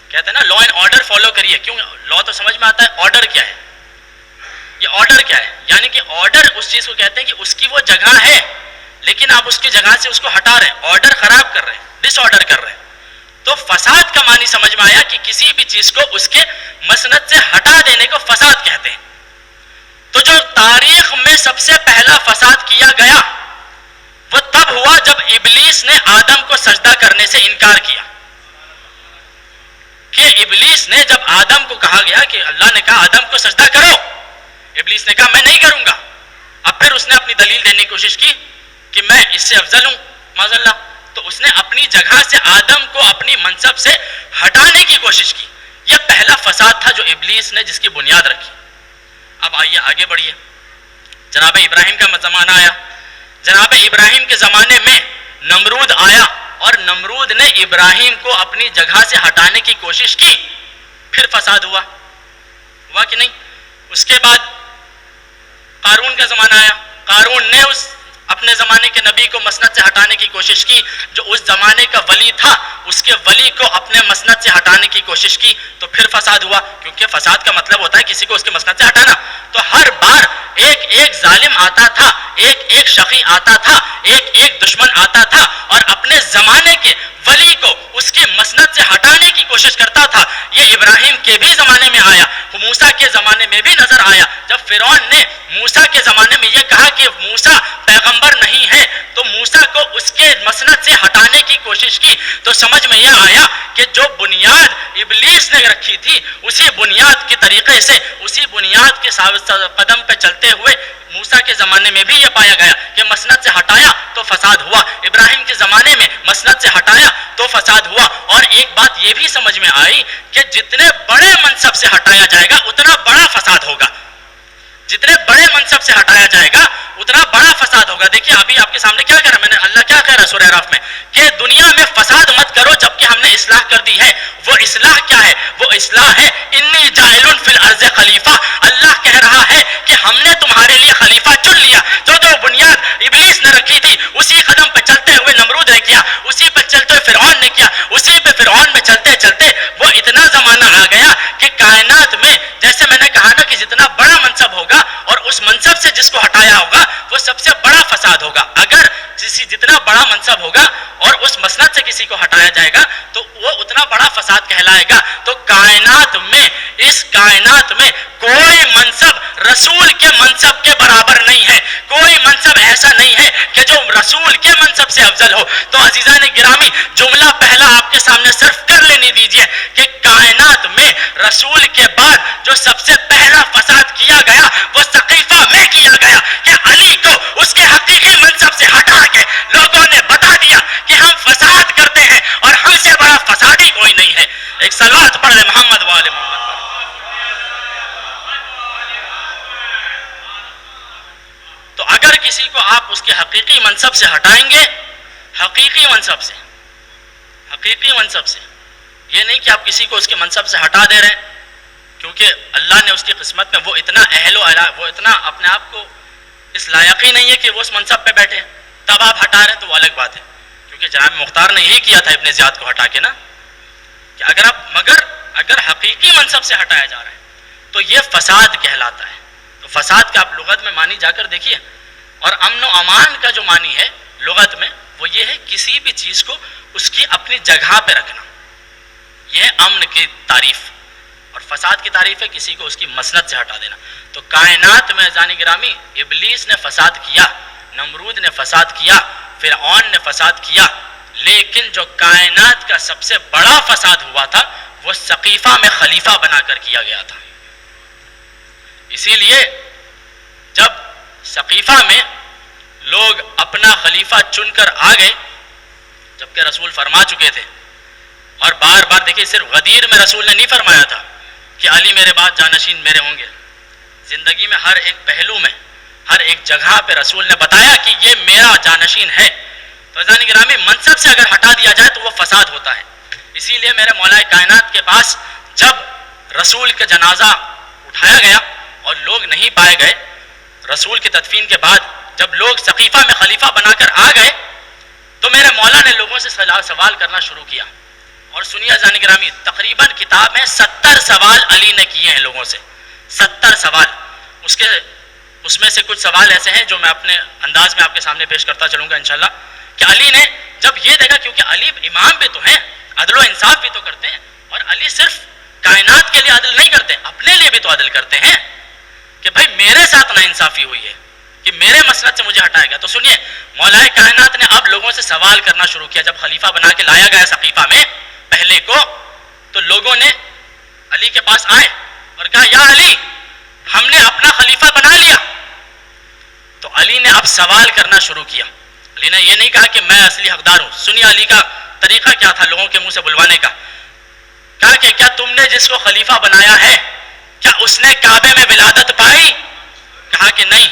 کہتے ہیں نا، لا اینڈ آرڈر فالو کریے۔ کیوں؟ لا تو سمجھ میں آتا ہے، آرڈر کیا ہے؟ یہ آرڈر کیا ہے؟ یعنی کہ آرڈر اس چیز کو کہتے ہیں کہ اس کی وہ جگہ ہے لیکن آپ اس کی جگہ سے اس کو ہٹا رہے ہیں، آرڈر خراب کر رہے ہیں، ڈس آرڈر کر رہے ہیں۔ تو فساد کا معنی سمجھ میں آیا کہ کسی بھی چیز کو اس کے مسند سے ہٹا دینے کو فساد کہتے ہیں۔ تو جو تاریخ میں سب سے پہلا فساد کیا گیا وہ تب ہوا جب ابلیس نے آدم کو سجدہ کرنے سے انکار کیا۔ کہ ابلیس نے جب آدم کو کہا گیا کہ اللہ نے کہا آدم کو سجدہ کرو، ابلیس نے کہا میں نہیں کروں گا۔ اب پھر اس نے اپنی دلیل دینے کی کوشش کی کہ میں اس سے افضل ہوں معاذ اللہ، تو اس نے اپنی جگہ سے آدم کو اپنی منصب سے ہٹانے کی کوشش کی۔ یہ پہلا فساد تھا جو ابلیس نے جس کی بنیاد رکھی۔ اب آئیے آگے بڑھیے، جناب ابراہیم کا زمانہ آیا، جناب ابراہیم کے زمانے میں نمرود آیا اور نمرود نے ابراہیم کو اپنی جگہ سے ہٹانے کی کوشش کی، پھر فساد ہوا کہ نہیں؟ اس کے بعد قارون کا زمانہ آیا، قارون نے اپنے زمانے کے نبی کو مسند سے ہٹانے کی کوشش کی، جو اس زمانے کا ولی تھا اس کے ولی کو اپنے مسند سے ہٹانے کی کوشش کی، تو پھر فساد ہوا، کیونکہ فساد کا مطلب ہوتا ہے کسی کو اس کے مسند سے ہٹانا۔ تو ہر بار ایک ظالم آتا تھا، ایک شقی آتا تھا، ایک دشمن آتا تھا اور اپنے زمانے کے ولی کو اس کے مسند سے ہٹانے کی کوشش کرتا تھا۔ یہ ابراہیم کے بھی زمانے میں آیا، موسیٰ کے زمانے میں بھی نظر آیا۔ جب فرعون نے موسیٰ کے زمانے میں یہ کہا کہ موسیٰ پیغمبر نہیں ہے تو موسیٰ کو اس کے مسند سے ہٹانے کی کوشش کی، تو سمجھ میں یہ آیا کہ جو بنیاد ابلیس نے رکھی تھی اسی بنیاد کے طریقے سے، اسی بنیاد کے قدم پہ چلتے ہوئے موسیٰ کے زمانے میں بھی یہ پایا گیا کہ مسند سے ہٹایا تو فساد ہوا، ابراہیم کے زمانے میں مسند سے ہٹایا تو فساد ہوا. اور ایک بات یہ بھی سمجھ میں آئی کہ جتنے بڑے منصب سے ہٹایا جائے گا اتنا بڑا فساد ہوگا، جتنے بڑے منصب سے ہٹایا جائے گا اتنا بڑا فساد ہوگا. دیکھیے ابھی آپ کے سامنے کیا کہہ رہا، میں نے اللہ کیا کہہ رہا ہے سورہ اعراف میں کہ دنیا میں فساد مت کرو جبکہ ہم نے اصلاح کر دی ہے. وہ اصلاح کیا ہے؟ وہ اصلاح ہے انی جاعل فی الارض خلیفہ. اللہ کہہ رہا ہے کہ ہم نے تمہارے لیے خلیفہ چن لیا. جو بنیاد ابلیس نے رکھی تھی اسی قدم پہ چلتے ہوئے نمرود نے کیا، اسی پہ چلتے ہوئے فرعون نے کیا، اسی پہ فرعون میں چلتے چلتے وہ اتنا زمانہ آ گیا کہ کائنات میں جیسے میں نے کہا نا کہ جتنا بڑا منصب ہوگا اور اس منصب سے جس کو ہٹایا ہوگا وہ سب سے بڑا فساد ہوگا. اگر جتنا بڑا منصب ہوگا اور اس مسند سے کسی کو ہٹایا جائے گا تو وہ اتنا بڑا فساد کہلائے گا. تو کائنات میں، اس کائنات میں کوئی منصب رسول کے منصب کے برابر نہیں ہے، کوئی منصب ایسا نہیں ہے کہ جو رسول کے منصب سے افضل ہو. تو عزیزان گرامی جملہ پہلا آپ کے سامنے صرف کر لینے دیجئے کہ کائنات میں رسول کے بعد جو سب سے پہلا فساد کیا گیا وہ سقیفہ میں کیا گیا کہ علی کو اس کے حقیقی منصب سے ہٹا کے لوگوں نے بتا دیا کہ ہم فساد کرتے ہیں اور ہم سے بڑا فسادی کوئی نہیں ہے. ایک صلوات پڑھ لے محمد وآل محمد. تو اگر کسی کو آپ اس کے حقیقی منصب سے ہٹائیں گے، حقیقی منصب سے، حقیقی منصب سے، یہ نہیں کہ آپ کسی کو اس کے منصب سے ہٹا دے رہے ہیں کیونکہ اللہ نے اس کی قسمت میں وہ اتنا اہل و اہل، وہ اتنا اپنے آپ کو اس لائق ہی نہیں ہے کہ وہ اس منصب پہ بیٹھے، تب آپ ہٹا رہے ہیں تو وہ الگ بات ہے. کیونکہ جناب مختار نے یہی کیا تھا ابن زیاد کو ہٹا کے نا، کہ اگر حقیقی منصب سے ہٹایا جا رہا ہے تو یہ فساد کہلاتا ہے. تو فساد کا آپ لغت میں معنی جا کر دیکھیے. اور امن و امان کا جو معنی ہے لغت میں وہ یہ ہے کسی بھی چیز کو اس کی اپنی جگہ پہ رکھنا، یہ ہے امن کی تعریف. اور فساد کی تعریف ہے کسی کو اس کی مسند سے ہٹا دینا. تو کائنات میں عزیزان گرامی ابلیس نے فساد کیا، نمرود نے فساد کیا، فرعون نے فساد کیا، لیکن جو کائنات کا سب سے بڑا فساد ہوا تھا وہ سقیفہ میں خلیفہ بنا کر کیا گیا تھا. اسی لیے جب سقیفہ میں لوگ اپنا خلیفہ چن کر آ گئے، جبکہ رسول فرما چکے تھے، اور بار بار دیکھیے صرف غدیر میں رسول نے نہیں فرمایا تھا کہ علی میرے بعد جانشین میرے ہوں گے. زندگی میں ہر ایک پہلو میں، ہر ایک جگہ پہ رسول نے بتایا کہ یہ میرا جانشین ہے. تو عزیزان گرامی منصب سے اگر ہٹا دیا جائے تو وہ فساد ہوتا ہے. اسی لیے میرے مولا کائنات کے پاس جب رسول کا جنازہ اٹھایا گیا اور لوگ نہیں پائے گئے، رسول کی تدفین کے بعد جب لوگ سقیفہ میں خلیفہ بنا کر آ گئے تو میرے مولا نے لوگوں سے سوال کرنا شروع کیا. اور سنیے عزیزان گرامی تقریباً کتاب میں 70 سوال علی نے کیے ہیں لوگوں سے، 70 سوال. اس میں سے کچھ سوال ایسے ہیں جو میں اپنے انداز میں آپ کے سامنے پیش کرتا چلوں گا انشاءاللہ. کہ علی نے جب یہ دیکھا، کیونکہ علی امام بھی تو ہیں، عدل و انصاف بھی تو کرتے ہیں، اور علی صرف کائنات کے لیے عدل نہیں کرتے، اپنے لیے بھی تو عدل کرتے ہیں کہ بھائی میرے ساتھ ناانصافی ہوئی ہے کہ میرے مسلک سے مجھے ہٹایا گیا. تو سنیے مولا کائنات نے اب لوگوں سے سوال کرنا شروع کیا. جب خلیفہ بنا کے لایا گیا سقیفہ میں پہلے کو، تو لوگوں نے علی کے پاس آئے اور کہا یا علی ہم نے اپنا خلیفہ بنا لیا. تو علی نے اب سوال کرنا شروع کیا. علی نے یہ نہیں کہا کہ میں اصلی حقدار ہوں. سنیے علی کا طریقہ کیا تھا لوگوں کے منہ سے بلوانے کا. کہا کہ کیا تم نے جس کو خلیفہ بنایا ہے کیا اس نے کعبے میں ولادت پائی؟ کہا کہ نہیں.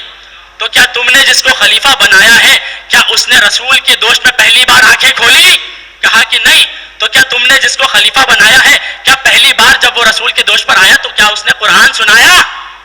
تو کیا تم نے جس کو خلیفہ بنایا ہے کیا اس نے رسول کی دوست میں پہلی بار آنکھیں کھولی؟ کہا کہ نہیں. تو کیا تم نے جس کو خلیفہ بنایا ہے کیا پہلی بار جب وہ رسول کے دوست پر آیا تو کیا اس نے قرآن سنایا؟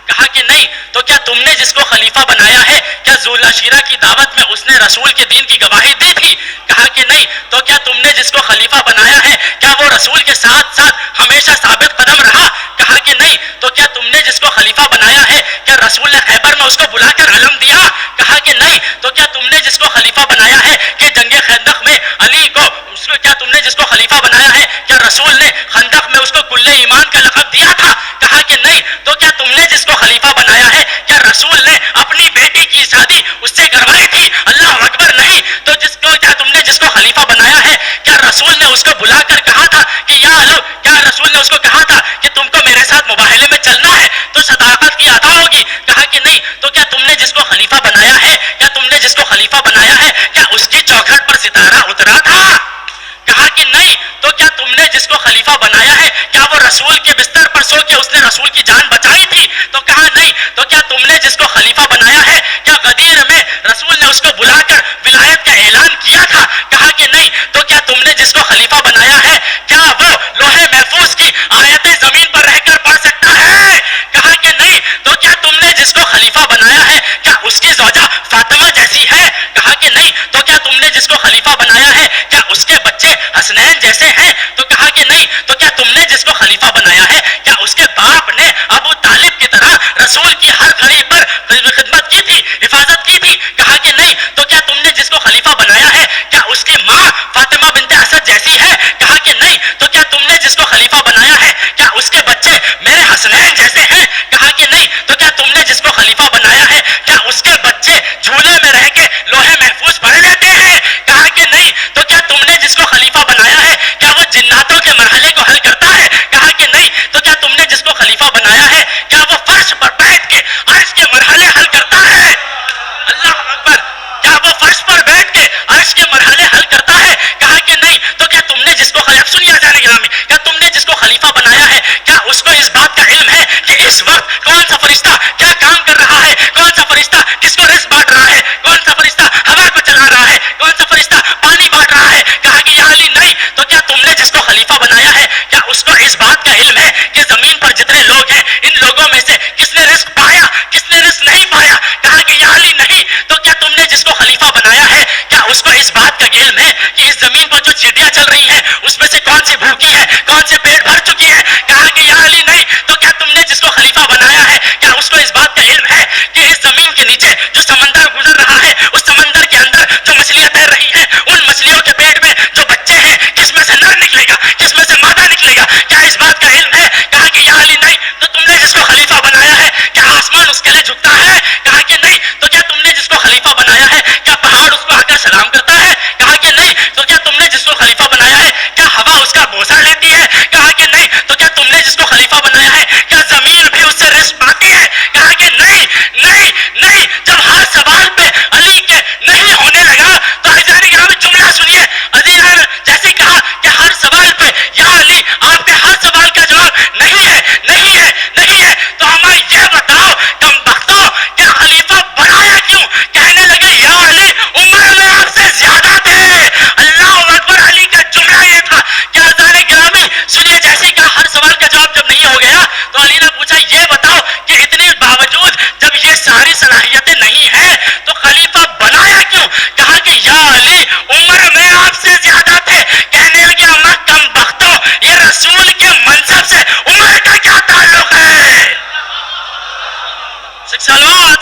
کہا کہ نہیں. تو کیا تم نے جس کو خلیفہ بنایا ہے کیا ذو العشیرہ کی دعوت میں اس نے رسول کے دین کی گواہی دی تھی؟ کہا کہ نہیں. تو کیا تم نے جس کو خلیفہ بنایا ہے کیا وہ رسول کے ساتھ ساتھ ہمیشہ ثابت قدم رہا؟ کہا کہ نہیں. تو کیا تم نے جس کو خلیفہ بنایا ہے کیا رسول نے خیبر میں اس کو بلا کر علم دیا؟ کہا کہ نہیں. تو کیا تم نے جس کو خلیفہ بنایا ہے کہ جنگ خندق میں علی کو کیا تم نے جس کو خلیفہ بنایا ہے کیا رسول نے خندق میں اس کو کل ایمان کا لقب دیا تھا؟ کہا کہ نہیں. تو کیا تم نے جس کو خلیفہ بنایا ہے کیا رسول نے اپنی بیٹی کی شادی اس سے کروائی تھی؟ اللہ اکبر. نہیں. تو کیا تم نے جس کو خلیفہ بنایا ہے کیا رسول نے اس کو بلا کر کہا تھا کہ یا لو، کیا رسول نے اس کو کہا تھا کہ تم کو میرے ساتھ مباہلے میں چلنا ہے تو صداقت کی ادا ہوگی؟ کہا کہ نہیں. تو کیا تم نے جس کو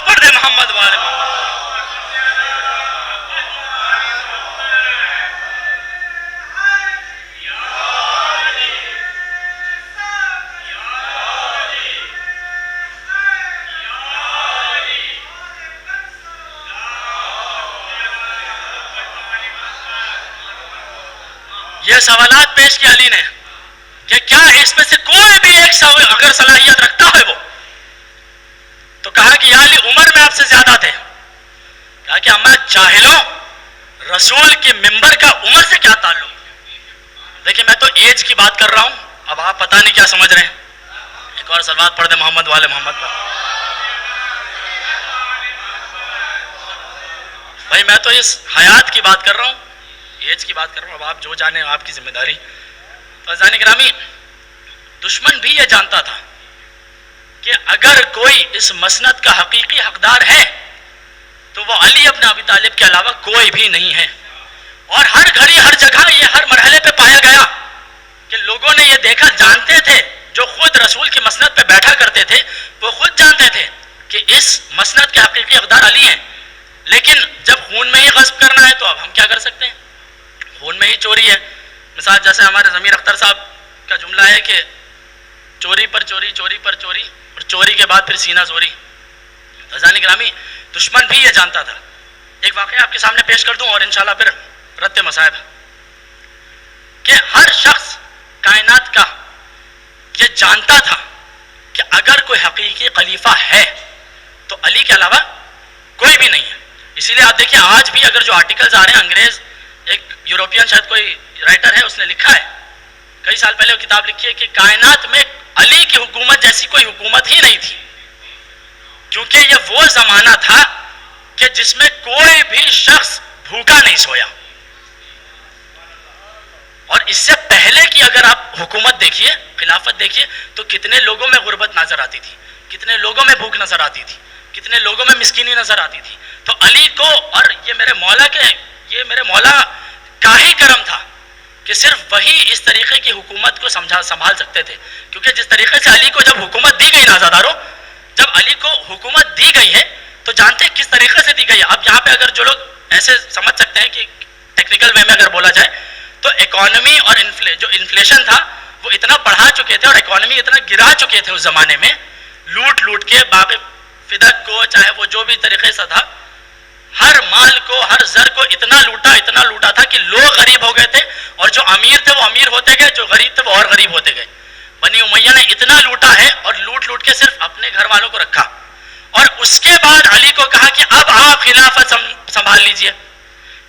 پڑھ دے محمد والے محمد. یہ سوالات پیش کیا علی نے کہ کیا اس میں سے کوئی بھی ایک اگر صلاحیت رکھتا ہے وہ، تو کہا کہ یا علی عمر میں آپ سے زیادہ تھے. کہا کہ اما جاہلوں، رسول کے منبر کا عمر سے کیا تعلق؟ دیکھیں میں تو ایج کی بات کر رہا ہوں، اب آپ پتہ نہیں کیا سمجھ رہے ہیں. ایک اور صلوات پڑھ دیں محمد والے محمد پر. بھائی میں تو اس حیات کی بات کر رہا ہوں، ایج کی بات کر رہا ہوں، اب آپ جو جانے آپ کی ذمہ داری. فضان گرامی، دشمن بھی یہ جانتا تھا کہ اگر کوئی اس مسند کا حقیقی حقدار ہے تو وہ علی ابن ابی طالب کے علاوہ کوئی بھی نہیں ہے. اور ہر گھڑی ہر جگہ یہ ہر مرحلے پہ پایا گیا کہ لوگوں نے یہ دیکھا، جانتے تھے، جو خود رسول کی مسند پہ بیٹھا کرتے تھے وہ خود جانتے تھے کہ اس مسند کے حقیقی حقدار علی ہیں. لیکن جب خون میں ہی غصب کرنا ہے تو اب ہم کیا کر سکتے ہیں؟ خون میں ہی چوری ہے. مثال جیسے ہمارے ضمیر اختر صاحب کا جملہ ہے کہ چوری پر چوری، چوری پر چوری، اور چوری کے بعد پھر سینہ زوری. فضان گرامی، دشمن بھی یہ جانتا تھا. ایک واقعہ آپ کے سامنے پیش کر دوں اور انشاءاللہ پھر رد مصائب، کہ ہر شخص کائنات کا یہ جانتا تھا کہ اگر کوئی حقیقی خلیفہ ہے تو علی کے علاوہ کوئی بھی نہیں ہے. اسی لیے آپ دیکھیں آج بھی اگر جو آرٹیکلز آ رہے ہیں، انگریز ایک یوروپین شاید کوئی رائٹر ہے، اس نے لکھا ہے کئی سال پہلے وہ کتاب لکھی ہے کہ کائنات میں علی کی حکومت جیسی کوئی حکومت ہی نہیں تھی، کیونکہ یہ وہ زمانہ تھا کہ جس میں کوئی بھی شخص بھوکا نہیں سویا. اور اس سے پہلے کی اگر آپ حکومت دیکھیے، خلافت دیکھیے، تو کتنے لوگوں میں غربت نظر آتی تھی، کتنے لوگوں میں بھوک نظر آتی تھی، کتنے لوگوں میں مسکینی نظر آتی تھی. تو علی کو، اور یہ میرے مولا کا ہی کرم تھا کہ صرف وہی اس طریقے کی حکومت کو سنبھال سکتے تھے. کیونکہ جس طریقے سے علی کو جب حکومت دی گئی نا عزادارو، جب علی کو حکومت دی گئی ہے تو جانتے ہیں کس طریقے سے دی گئی ہے. اب یہاں پہ اگر جو لوگ ایسے سمجھ سکتے ہیں کہ ٹیکنیکل وے میں اگر بولا جائے تو اکانومی اور جو انفلیشن تھا وہ اتنا بڑھا چکے تھے اور اکانومی اتنا گرا چکے تھے اس زمانے میں، لوٹ کے باغ فدق کو، چاہے وہ جو بھی طریقے سے تھا، ہر مال کو، ہر زر کو اتنا لوٹا تھا کہ لوگ غریب ہو گئے تھے، اور جو امیر تھے وہ امیر ہوتے گئے، جو غریب تھے وہ اور غریب ہوتے گئے. بنی امیہ نے اتنا لوٹا ہے اور لوٹ کے صرف اپنے گھر والوں کو رکھا. اور اس کے بعد علی کو کہا کہ اب آپ خلافت سنبھال لیجئے.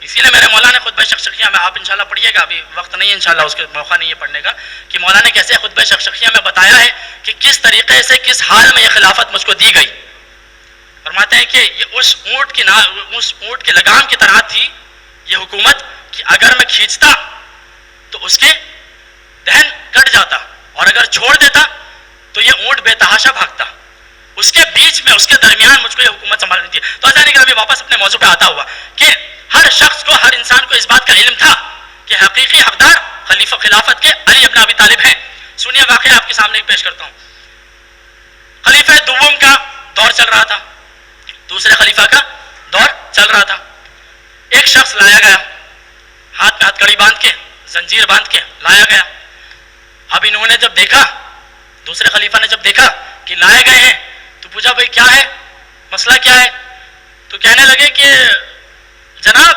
اسی لیے میرے مولا نے خطبہ شخشقیہ میں، آپ انشاءاللہ پڑھیے گا، ابھی وقت نہیں ہے انشاءاللہ، اس کے موقع نہیں ہے پڑھنے کا، کہ مولا نے کیسے خطبہ شخشقیہ میں بتایا ہے کہ کس طریقے سے، کس حال میں یہ خلافت مجھ کو دی گئی. فرماتے ہیں کہ یہ اس اونٹ کے لگام کی طرح تھی یہ حکومت، کہ اگر میں کھینچتا تو اس کے دہن کٹ جاتا، اور اگر چھوڑ دیتا تو یہ اونٹ بے تحاشا بھاگتا. اس کے بیچ میں، اس کے درمیان مجھ کو یہ حکومت سنبھالنی تھی. تو اچانک ابھی واپس اپنے موضوع پہ آتا ہوا کہ ہر شخص کو، ہر انسان کو اس بات کا علم تھا کہ حقیقی حقدار خلافت کے علی ابن ابی طالب ہیں. سنیے واقعہ آپ کے سامنے پیش کرتا ہوں. خلیفہ دوم کا دور چل رہا تھا، دوسرے خلیفہ کا دور چل رہا تھا. ایک شخص لایا گیا، ہاتھ میں ہتھ کڑی باندھ کے، زنجیر باندھ کے لایا گیا. اب انہوں نے جب دیکھا، دوسرے خلیفہ نے جب دیکھا کہ لائے گئے ہیں تو پوچھا بھائی کیا ہے، مسئلہ کیا ہے؟ تو کہنے لگے کہ جناب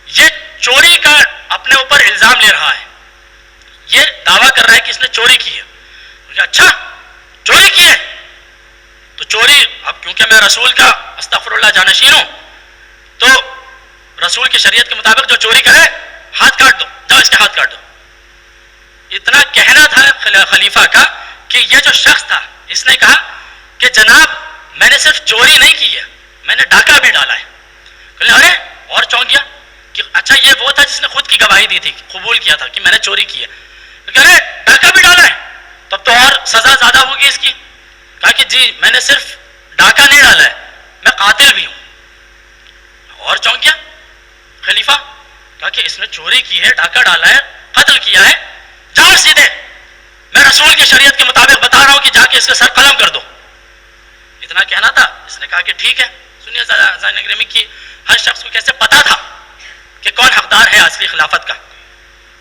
یہ چوری کا اپنے اوپر الزام لے رہا ہے، یہ دعویٰ کر رہا ہے کہ اس نے چوری کی ہے. اچھا چوری کی ہے تو چوری، اب کیونکہ میں رسول کا استغفر اللہ جانشین ہوں تو رسول کی شریعت کے مطابق جو چوری کرے ہاتھ کاٹ دو، جاؤ اس کے ہاتھ کاٹ دو. اتنا کہنا تھا خلیفہ کا کہ یہ جو شخص تھا اس نے کہا کہ جناب میں نے صرف چوری نہیں کی ہے، میں نے ڈاکہ بھی ڈالا ہے. کہ ارے اور چونک گیا کہ اچھا یہ وہ تھا جس نے خود کی گواہی دی تھی، قبول کیا تھا کہ میں نے چوری کی ہے. کہ ارے ڈاکہ بھی ڈالا ہے، تب تو اور سزا زیادہ ہوگی اس کی. کہا کہ جی میں نے صرف ڈاکہ نہیں ڈالا ہے، میں قاتل بھی ہوں. اور چونک گیا خلیفہ. کہا کہ اس نے چوری کی ہے، ڈاکہ ڈالا ہے، قتل کیا ہے، جاؤ سیدھے، میں رسول کی شریعت کے مطابق بتا رہا ہوں کہ جا کے اس کے سر قلم کر دو. اتنا کہنا تھا. اس نے کہا کہا کہ ٹھیک ہے. سنیے عزیزان گرامی کی ہر شخص کو کیسے پتا تھا کہ کون حقدار ہے اصلی خلافت کا.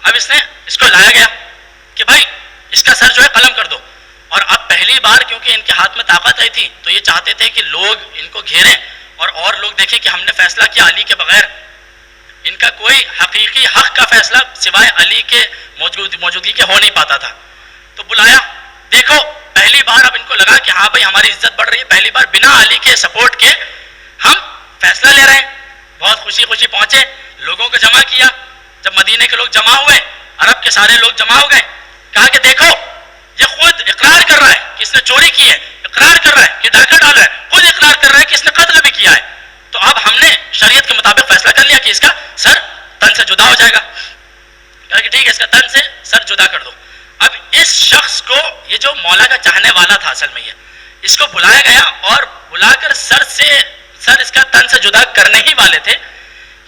اب اس کو لایا گیا کہ بھائی اس کا سر جو ہے قلم کر دو. اور اب پہلی بار کیونکہ ان کے ہاتھ میں طاقت آئی تھی تو یہ چاہتے تھے کہ لوگ ان کو گھیریں اور لوگ دیکھیں کہ ہم نے فیصلہ کیا علی کے بغیر. ان کا کوئی حقیقی حق کا فیصلہ سوائے علی کے موجودگی کے ہو نہیں پاتا تھا. تو بلایا, دیکھو پہلی بار اب ان کو لگا کہ ہاں بھائی ہماری عزت بڑھ رہی ہے, پہلی بار بنا علی کے سپورٹ کے ہم فیصلہ لے رہے ہیں. بہت خوشی خوشی پہنچے, لوگوں کو جمع کیا. جب مدینے کے لوگ جمع ہوئے, عرب کے سارے لوگ جمع ہو گئے, کہا کہ دیکھو یہ خود اقرار کر رہا ہے کہ اس نے چوری کی ہے, اقرار کر رہا ہے کہ ڈاکہ ڈالا ہے, خود اقرار کر رہا ہے کہ اس نے قتل بھی کیا ہے. تو اب ہم نے شریعت کے مطابق فیصلہ کر لیا کہ اس کا سر تن سے جدا ہو جائے گا. کہا کہ ٹھیک ہے, اس کا تن سے سر جدا کر دو. اب اس شخص کو, یہ جو مولا کا چاہنے والا تھا اصل میں, یہ اس کو بلایا گیا اور بلا کر سر اس کا تن سے جدا کرنے ہی والے تھے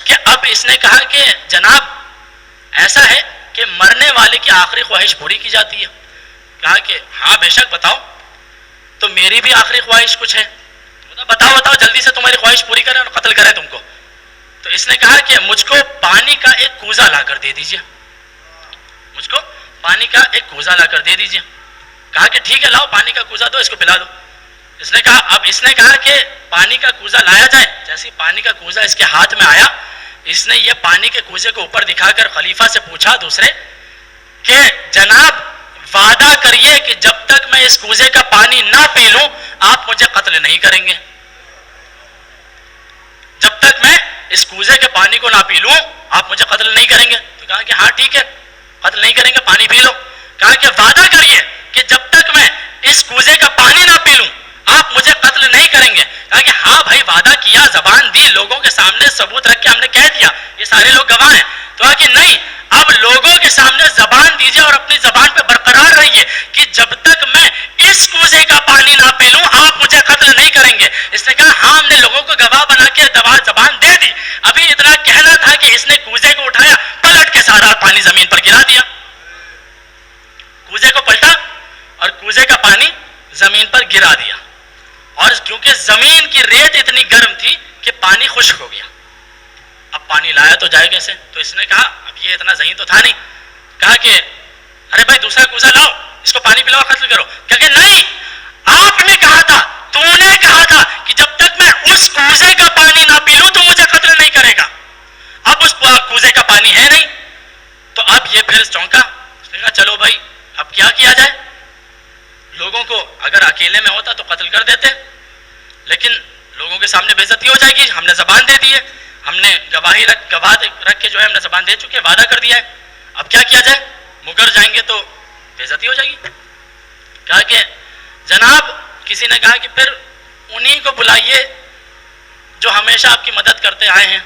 کہ اب اس نے کہا کہ جناب ایسا ہے کہ مرنے والے کی آخری خواہش پوری کی جاتی ہے. کہا کہ ہاں بے شک بتاؤ. تو میری بھی آخری خواہش کچھ ہے. بتاؤ جلدی سے تمہاری خواہش پوری کریں اور قتل کریں تم کو. تو اس نے کہا کہ مجھ کو پانی کا ایک کوزہ لا کر دے دیجئے, مجھ کو پانی کا ایک کوزہ لا کر دے دیجئے. کہا کہ ٹھیک ہے لاؤ پانی کا کوزہ دو, اس کو پلا دو. اس نے کہا کہ پانی کا کوزہ لایا جائے. جیسے پانی کا کوزہ اس کے ہاتھ میں آیا, اس نے یہ پانی کے کوزے کو اوپر دکھا کر خلیفہ سے پوچھا دوسرے کہ جناب وعدہ کریے کہ جب تک میں اس کوزے کا پانی نہ پی لوں آپ مجھے قتل نہیں کریں گے. جب تک میں اس کوزے کے پانی کو نہ پی لوں آپ مجھے قتل نہیں کریں گے. تو کہا کہ ہاں ٹھیک ہے قتل نہیں کریں گے, پانی پی لو. کہا کہ وعدہ کریے کہ جب تک میں اس کوزے کا پانی نہ پی لوں آپ مجھے قتل نہیں کریں گے. کہا کہ ہاں بھائی وعدہ کیا, زبان دی, لوگوں کے سامنے ثبوت رکھ کے ہم نے کہہ دیا, یہ سارے لوگ گواہ ہیں. تو کہا کہ نہیں, اب لوگوں کے سامنے زبان دیجیے اور اپنی زبان پہ برقرار رہیے کہ جب تک میں اس کوزے کا پانی نہ پی لوں آپ مجھے قتل نہیں کریں گے. اس نے کہا ہاں ہم نے لوگوں کو گواہ بنا کے زبان دے دی, ابھی اتنا کہنا تھا کہ اس نے کوزے کو اٹھایا, پلٹ کے سارا پانی زمین پر گرا دیا. کوزے کو پلٹا اور کوزے کا پانی زمین پر گرا دیا. اور کیونکہ زمین کی ریت اتنی گرم تھی کہ پانی خشک ہو گیا. اب پانی لایا تو جائے کیسے؟ تو اس نے کہا اب یہ اتنا ذہین تو تھا نہیں, کہا کہ ارے بھائی دوسرا کوزہ لاؤ, اس کو پانی پلاؤ قتل کرو. کہ نہیں, آپ نے کہا تھا, تو نے کہا تھا کہ جب تک میں اس کوزے کا پانی نہ پی لوں تو مجھے قتل نہیں کرے گا. اب اس کوزے کا پانی ہے نہیں. تو اب یہ پھر چونکا. اس نے کہا چلو بھائی اب کیا کیا جائے. لوگوں کو اگر اکیلے میں ہوتا تو قتل کر دیتے, لیکن لوگوں کے سامنے بے عزتی ہو جائے گی. ہم نے زبان دے دی ہے, ہم نے گواہ رکھ کے جو ہے ہم نے زبان دے چکے, وعدہ کر دیا ہے. اب کیا کیا جائے, مکر جائیں گے تو بے عزتی ہو جائے گی. کہا کہ جناب, کسی نے کہا کہ پھر انہی کو بلائیے جو ہمیشہ آپ کی مدد کرتے آئے ہیں,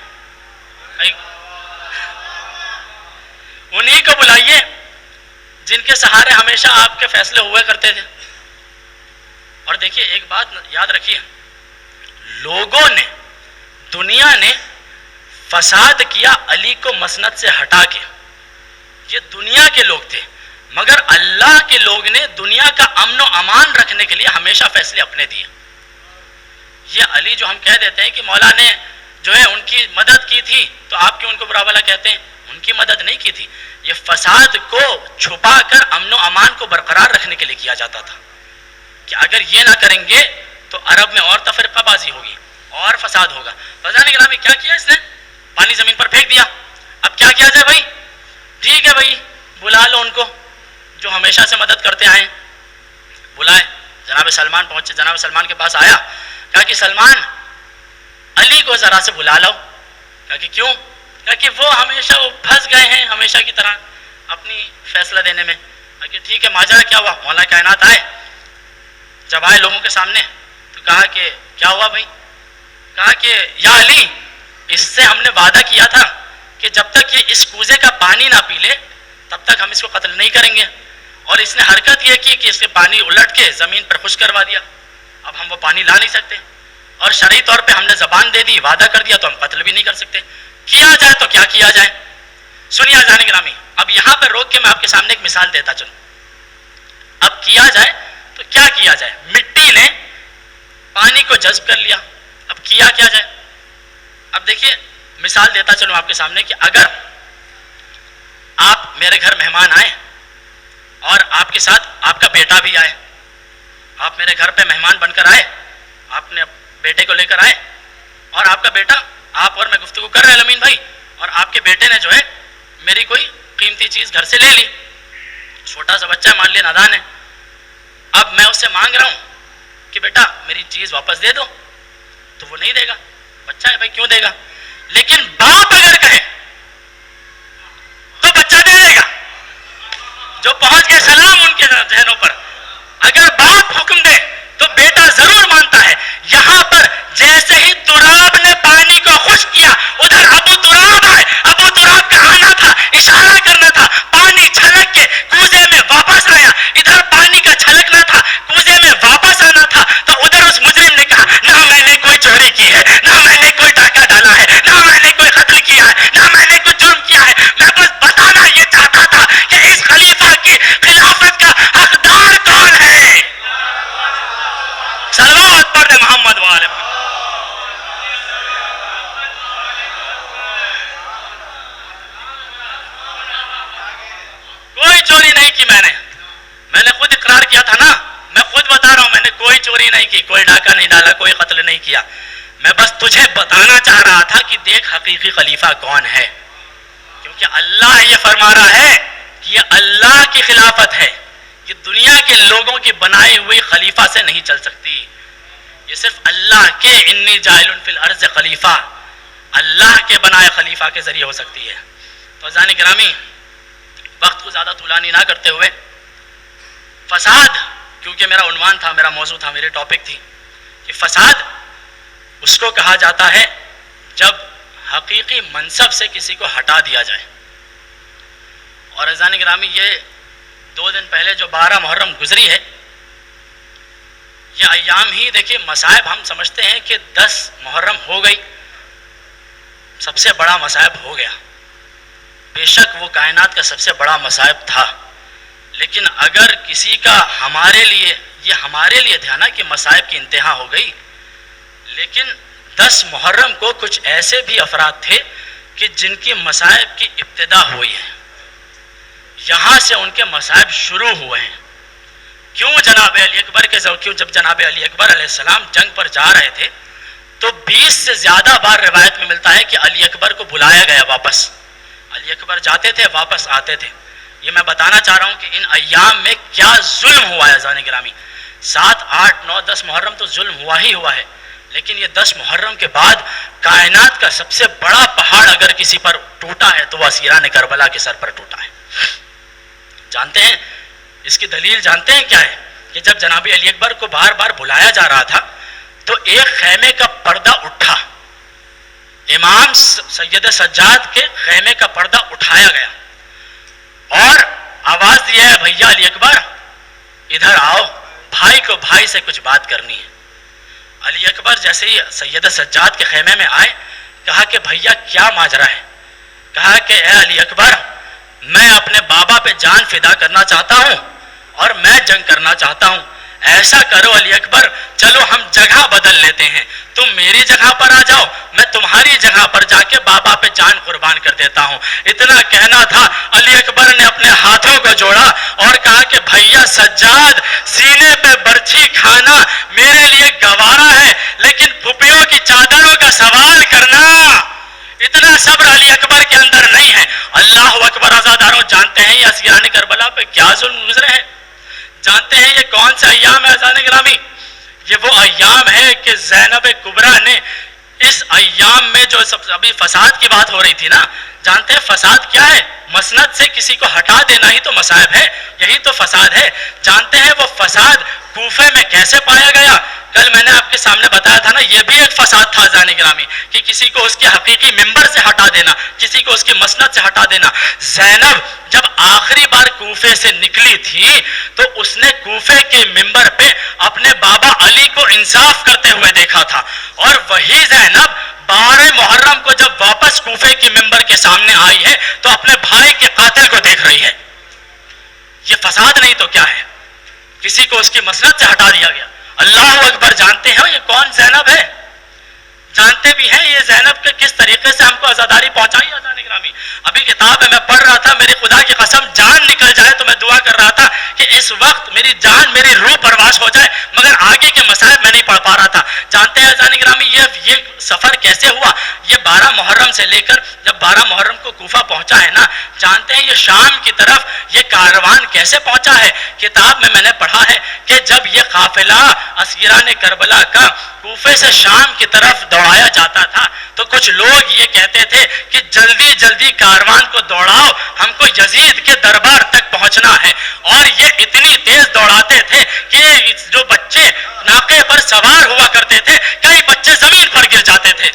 انہی کو بلائیے جن کے سہارے ہمیشہ آپ کے فیصلے ہوئے کرتے تھے. اور دیکھیے ایک بات یاد رکھیے, لوگوں نے, دنیا نے فساد کیا علی کو مسند سے ہٹا کے. یہ دنیا کے لوگ تھے, مگر اللہ کے لوگ نے دنیا کا امن و امان رکھنے کے لیے ہمیشہ فیصلے اپنے دیے. یہ علی جو ہم کہہ دیتے ہیں کہ مولا نے جو ہے ان کی مدد کی تھی, تو آپ کیوں ان کو برا بھلا کہتے ہیں؟ ان کی مدد نہیں کی تھی, یہ فساد کو چھپا کر امن و امان کو برقرار رکھنے کے لیے کیا جاتا تھا کہ اگر یہ نہ کریں گے تو عرب میں اور تفرقہ بازی ہوگی اور فساد ہوگا. فضان گرامی کیا کیا اس نے, پانی زمین پر پھینک دیا. اب کیا کیا جائے بھائی؟ ٹھیک ہے بھائی بلا لو ان کو جو ہمیشہ سے مدد کرتے آئے. بلائے, جناب سلمان پہنچے, جناب سلمان کے پاس آیا, کہا کہ سلمان علی کو ذرا سے بلا لو. کہا کہ کیوں؟ کہا کہ وہ ہمیشہ وہ پھنس گئے ہیں ہمیشہ کی طرح اپنی فیصلہ دینے میں. کہا کہ ٹھیک ہے, ماجرا کیا ہوا؟ مولا کائنات آئے. جب آئے لوگوں کے سامنے تو کہا کہ کیا ہوا بھائی؟ کہا کہ یا علی, اس سے ہم نے وعدہ کیا تھا کہ جب تک یہ اس کوزے کا پانی نہ پی لے تب تک ہم اس کو قتل نہیں کریں گے, اور اس نے حرکت یہ کی کہ اس کے پانی الٹ کے زمین پر خشک کروا دیا. اب ہم وہ پانی لا نہیں سکتے, اور شرعی طور پہ ہم نے زبان دے دی, وعدہ کر دیا, تو ہم قتل بھی نہیں کر سکتے. کیا جائے تو کیا کیا جائے؟ سنیے اذان گرامی, اب یہاں پر روک کے میں آپ کے سامنے ایک مثال دیتا چلوں. اب کیا جائے تو کیا کیا جائے؟ مٹی نے پانی کو جذب کر لیا, مثال دیتا چلوں آپ کے سامنے کہ اگر آپ میرے گھر مہمان آئے اور آپ کے ساتھ آپ کا بیٹا بھی آئے، آپ میرے گھر پہ مہمان بن کر آئے، آپ نے بیٹے کو لے کر آئے، اور آپ کا بیٹا، آپ اور میں گفتگو کر رہے ہیں امین بھائی، اور آپ کے بیٹے نے جو ہے میری کوئی قیمتی چیز گھر سے لے لی، چھوٹا سا بچہ مان لیا نادان ہے، اب میں اس سے مانگ رہا ہوں کہ بیٹا میری چیز واپس دے دو، تو وہ نہیں دے گا، بچہ ہے بھائی کیوں دے گا؟ لیکن باپ اگر کہے تو بچہ دے دے گا، جو پہنچ گئے سلام ان کے ذہنوں پر، اگر باپ حکم دے تو بیٹا ضرور مانتا ہے۔ یہاں پر جیسے ہی تراب نے پانی کو خشک کیا، ادھر ابو تراب آئے، ابو تراب کا آنا تھا، اشارہ کرنا تھا، پانی چھلک کے کوزے میں واپس آیا، ادھر پانی کا چھلکنا تھا، کوزے میں واپس آنا تھا، تو ادھر اس مجرم نے کہا نہ میں نے کوئی چوری کی ہے، نہ میں نے کوئی ڈاکہ ڈالا ہے، نہ میں نے کوئی قتل کیا ہے، نہ میں نے کوئی جرم کیا ہے، میں بس بتانا یہ چاہتا تھا کہ اس خلیفہ کی خلافت کا حقدار کون ہے۔ صلوات پڑھ دے محمد والے۔ کوئی چوری نہیں کی میں نے خود اقرار کیا تھا نا، میں خود بتا رہا ہوں میں نے کوئی چوری نہیں کی، کوئی ڈاکہ نہیں ڈالا، کوئی قتل نہیں کیا، میں بس تجھے بتانا چاہ رہا تھا کہ دیکھ حقیقی خلیفہ کون ہے، کیونکہ اللہ یہ فرما رہا ہے کہ یہ اللہ کی خلافت ہے، یہ دنیا کے لوگوں کی بنائی ہوئی خلیفہ سے نہیں چل سکتی، یہ صرف اللہ کے انی جاعل فی الارض خلیفہ، اللہ کے بنائے خلیفہ کے ذریعے ہو سکتی ہے۔ تو عزیزان گرامی، وقت کو زیادہ طولانی نہ کرتے ہوئے، فساد کیونکہ میرا عنوان تھا، میرا موضوع تھا، میری ٹاپک تھی کہ فساد اس کو کہا جاتا ہے جب حقیقی منصب سے کسی کو ہٹا دیا جائے۔ اور عزیزان گرامی، یہ 2 دن پہلے جو 12 محرم گزری ہے، یہ ایام ہی دیکھیے مصائب ہم سمجھتے ہیں کہ 10 محرم ہو گئی، سب سے بڑا مصائب ہو گیا، بے شک وہ کائنات کا سب سے بڑا مصائب تھا، لیکن اگر کسی کا ہمارے لیے تھا نا کہ مصائب کی انتہا ہو گئی، لیکن 10 محرم کو کچھ ایسے بھی افراد تھے کہ جن کی مصائب کی ابتدا ہوئی ہے، یہاں سے ان کے مصائب شروع ہوئے ہیں۔ کیوں جناب علی اکبر کیوں جب جناب علی اکبر علیہ السلام جنگ پر جا رہے تھے تو 20 سے زیادہ بار روایت میں ملتا ہے کہ علی اکبر کو بلایا گیا واپس، علی اکبر جاتے تھے واپس آتے تھے۔ یہ میں بتانا چاہ رہا ہوں کہ ان ایام میں کیا ظلم ہوا ہے عزیزان گرامی۔ 7، 8، 9، 10 محرم تو ظلم ہوا ہی ہوا ہے، لیکن یہ 10 محرم کے بعد کائنات کا سب سے بڑا پہاڑ اگر کسی پر ٹوٹا ہے تو وہ اسیران کربلا کے سر پر ٹوٹا ہے۔ جانتے ہیں اس کی دلیل جانتے ہیں کیا ہے؟ کہ جب جناب علی اکبر کو بار بار بلایا جا رہا تھا تو ایک خیمے کا پردہ اٹھا، امام سید سجاد کے خیمے کا پردہ اٹھایا گیا اور آواز دیا ہے بھیا علی اکبر ادھر آؤ، بھائی کو بھائی سے کچھ بات کرنی ہے۔ علی اکبر جیسے ہی سید سجاد کے خیمے میں آئے، کہا کہ بھیا کیا ماجرا ہے؟ کہا کہ اے علی اکبر، میں اپنے بابا پہ جان فدا کرنا چاہتا ہوں اور میں جنگ کرنا چاہتا ہوں، ایسا کرو علی اکبر، چلو ہم جگہ بدل لیتے ہیں، تم میری جگہ پر آ جاؤ، میں تمہاری جگہ پر جا کے بابا پہ جان قربان کر دیتا ہوں۔ اتنا کہنا تھا، علی اکبر نے اپنے ہاتھوں کو جوڑا اور کہا کہ بھیا سجاد، سینے پہ برچھی کھانا میرے لیے گوارا ہے، لیکن پھپھیوں کی چادروں کا سوال کرنا، اتنا صبر علی اکبر کے اندر نہیں ہے۔ اللہ اکبر، عزاداروں جانتے ہیں یہ اسیران کربلا پہ کیا ظلم گزرے ہیں؟ جانتے ہیں یہ کون سے ایام ہے عزیزان گرامی؟ یہ وہ ایام ہے کہ زینب کبریٰ نے اس ایام میں جو ابھی فساد کی بات ہو رہی تھی نا، جانتے ہیں فساد کیا ہے؟ مسند سے کسی کو ہٹا دینا ہی تو مصائب ہے، یہی تو فساد ہے۔ جانتے ہیں وہ فساد کوفے میں کیسے پایا گیا؟ کل میں نے آپ کے سامنے بتایا تھا نا، یہ بھی ایک فساد تھا عزیزان گرامی، کہ کسی کو اس کے حقیقی ممبر سے ہٹا دینا، کسی کو اس کی مسند سے ہٹا دینا۔ زینب جب آخری بار کوفے سے نکلی تھی تو اس نے کوفے کے ممبر پہ اپنے بابا علی کو انصاف کرتے ہوئے دیکھا تھا، اور وہی زینب 12 محرم کو جب واپس کوفے کی ممبر کے سامنے آئی ہے تو اپنے بھائی کے قاتل کو دیکھ رہی ہے۔ یہ فساد نہیں تو کیا ہے؟ کسی کو اس کی مسند سے ہٹا دیا گیا۔ اللہ اکبر، جانتے ہیں یہ کون زینب ہے؟ جانتے بھی ہیں یہ زینب کے کس طریقے سے ہم کو عزاداری پہنچائی اذان گرامی. ابھی کتاب میں پڑھ رہا تھا, میری خدا کی قسم جان نکل جائے تو میں دعا کر رہا تھا کہ اس وقت میری جان میری روح پرواز ہو جائے, مگر آگے کے مسائل میں نہیں پڑھ پا رہا تھا. جانتے ہیں اذان گرامی یہ سفر کیسے ہوا؟ یہ 12 محرم سے لے کر جب 12 محرم کو کوفہ پہنچا ہے نا, جانتے ہیں یہ شام کی طرف یہ کاروان کیسے پہنچا ہے؟ کتاب میں نے پڑھا ہے کہ جب یہ قافلہ اسیران کربلا کا کوفے سے شام کی طرف دوڑایا جاتا تھا تو کچھ لوگ یہ کہتے تھے کہ جلدی جلدی کاروان کو دوڑاؤ, ہم کو یزید کے دربار تک پہنچنا ہے. اور یہ اتنی تیز دوڑاتے تھے کہ جو بچے ناقے پر سوار ہوا کرتے تھے کئی بچے زمین پر گر جاتے تھے.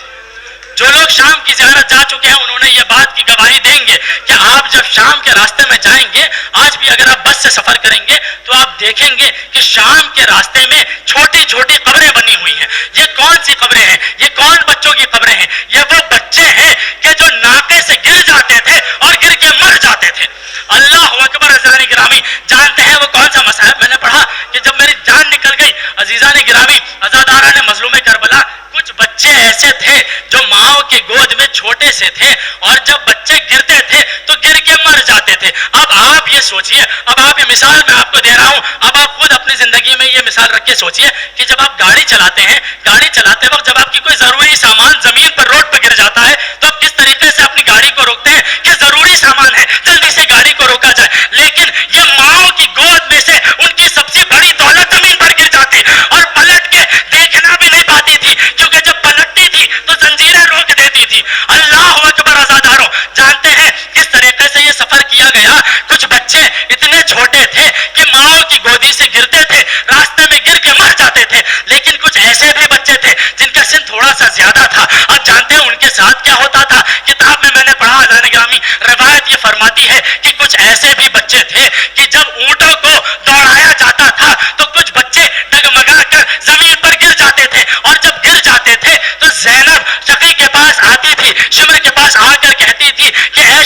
جو لوگ شام کی زیارت جا چکے ہیں انہوں نے یہ بات کی گواہی دیں گے کہ آپ جب شام کے راستے میں جائیں گے, آج بھی اگر آپ بس سے سفر کریں گے تو آپ دیکھیں گے کہ شام کے راستے میں چھوٹی چھوٹی قبریں بنی ہوئی ہیں. یہ کون سی قبریں ہیں؟ یہ کون بچوں کی قبریں ہیں؟ یہ وہ بچے ہیں کہ جو ناقے سے گر جاتے تھے اور گر کے مر جاتے تھے. اللہ اکبر. عزیزان گرامی جانتے ہیں وہ کون سا مسائل میں نے پڑھا کہ جب میری جان نکل گئی عزیزان گرامی عزاداران مظلوم کربلا, کچھ بچے ایسے تھے جو ماؤں کی گود میں چھوٹے سے تھے اور جب بچے گرتے تھے تو گر کے مر جاتے تھے. اب آپ یہ سوچئے, اب آپ یہ مثال میں آپ کو دے رہا ہوں, اب آپ خود اپنی زندگی میں یہ مثال رکھ کے سوچئے کہ جب آپ گاڑی چلاتے ہیں, گاڑی چلاتے وقت جب آپ کی کوئی ضروری سامان زمین پر روڈ پہ گر جاتا ہے تو آپ کس طریقے سے اپنی گاڑی کو روکتے ہیں کہ ضروری سامان ہے جلدی سے گاڑی کو روکا جائے. لیکن یہ ماؤں کی گود میں سے ان کی سب سے بڑی دولت زمین پر گر جاتی اور پلٹ کے دیکھنا بھی نہیں پاتی تھی, کیونکہ جب پلٹتی تھی تو زنجیریں روک دیتی تھی. اللہ اکبر. عزاداروں جانتے ہیں کس طریقے سے یہ سفر کیا گیا؟ کچھ بچے اتنے چھوٹے تھے کہ ماؤں کی گودی سے گرتے تھے, راستے میں گر کے مر جاتے تھے. لیکن کچھ ایسے بھی بچے تھے جن کا سن تھوڑا سا زیادہ تھا. اب جانتے ہیں ان کے ساتھ کیا ہوتا تھا؟ کتاب میں نے پڑھا اذان گرامی, روایت یہ فرماتی ہے کہ کچھ ایسے بھی بچے تھے کہ جب اونٹوں کو دوڑایا جاتا تھا تو کچھ بچے ڈگمگا کر زمین پر گر جاتے تھے, اور جب گر جاتے تھے تو زینب شقی کے پاس آتی تھی, شمر کے پاس آ کر کہتی تھی کہ اے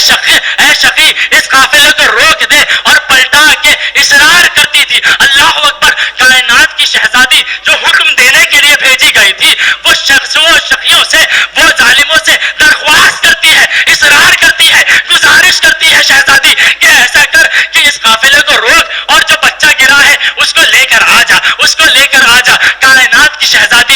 شقی اس قافلے کو روک دے, اور پلٹا کے اصرار کرتی تھی. اللہ اکبر. کائنات کی شہزادی جو حکم دینے کے لیے بھیجی گئی تھی وہ شقیوں سے, وہ ظالموں سے درخواست کرتی ہے, اصرار کرتی ہے, گزارش کرتی ہے شہزادی کہ ایسا کر کہ اس قافلے کو روک اور جو بچہ گرا ہے اس کو لے کر آ جا, اس کو لے کر آ جا. کائنات کی شہزادی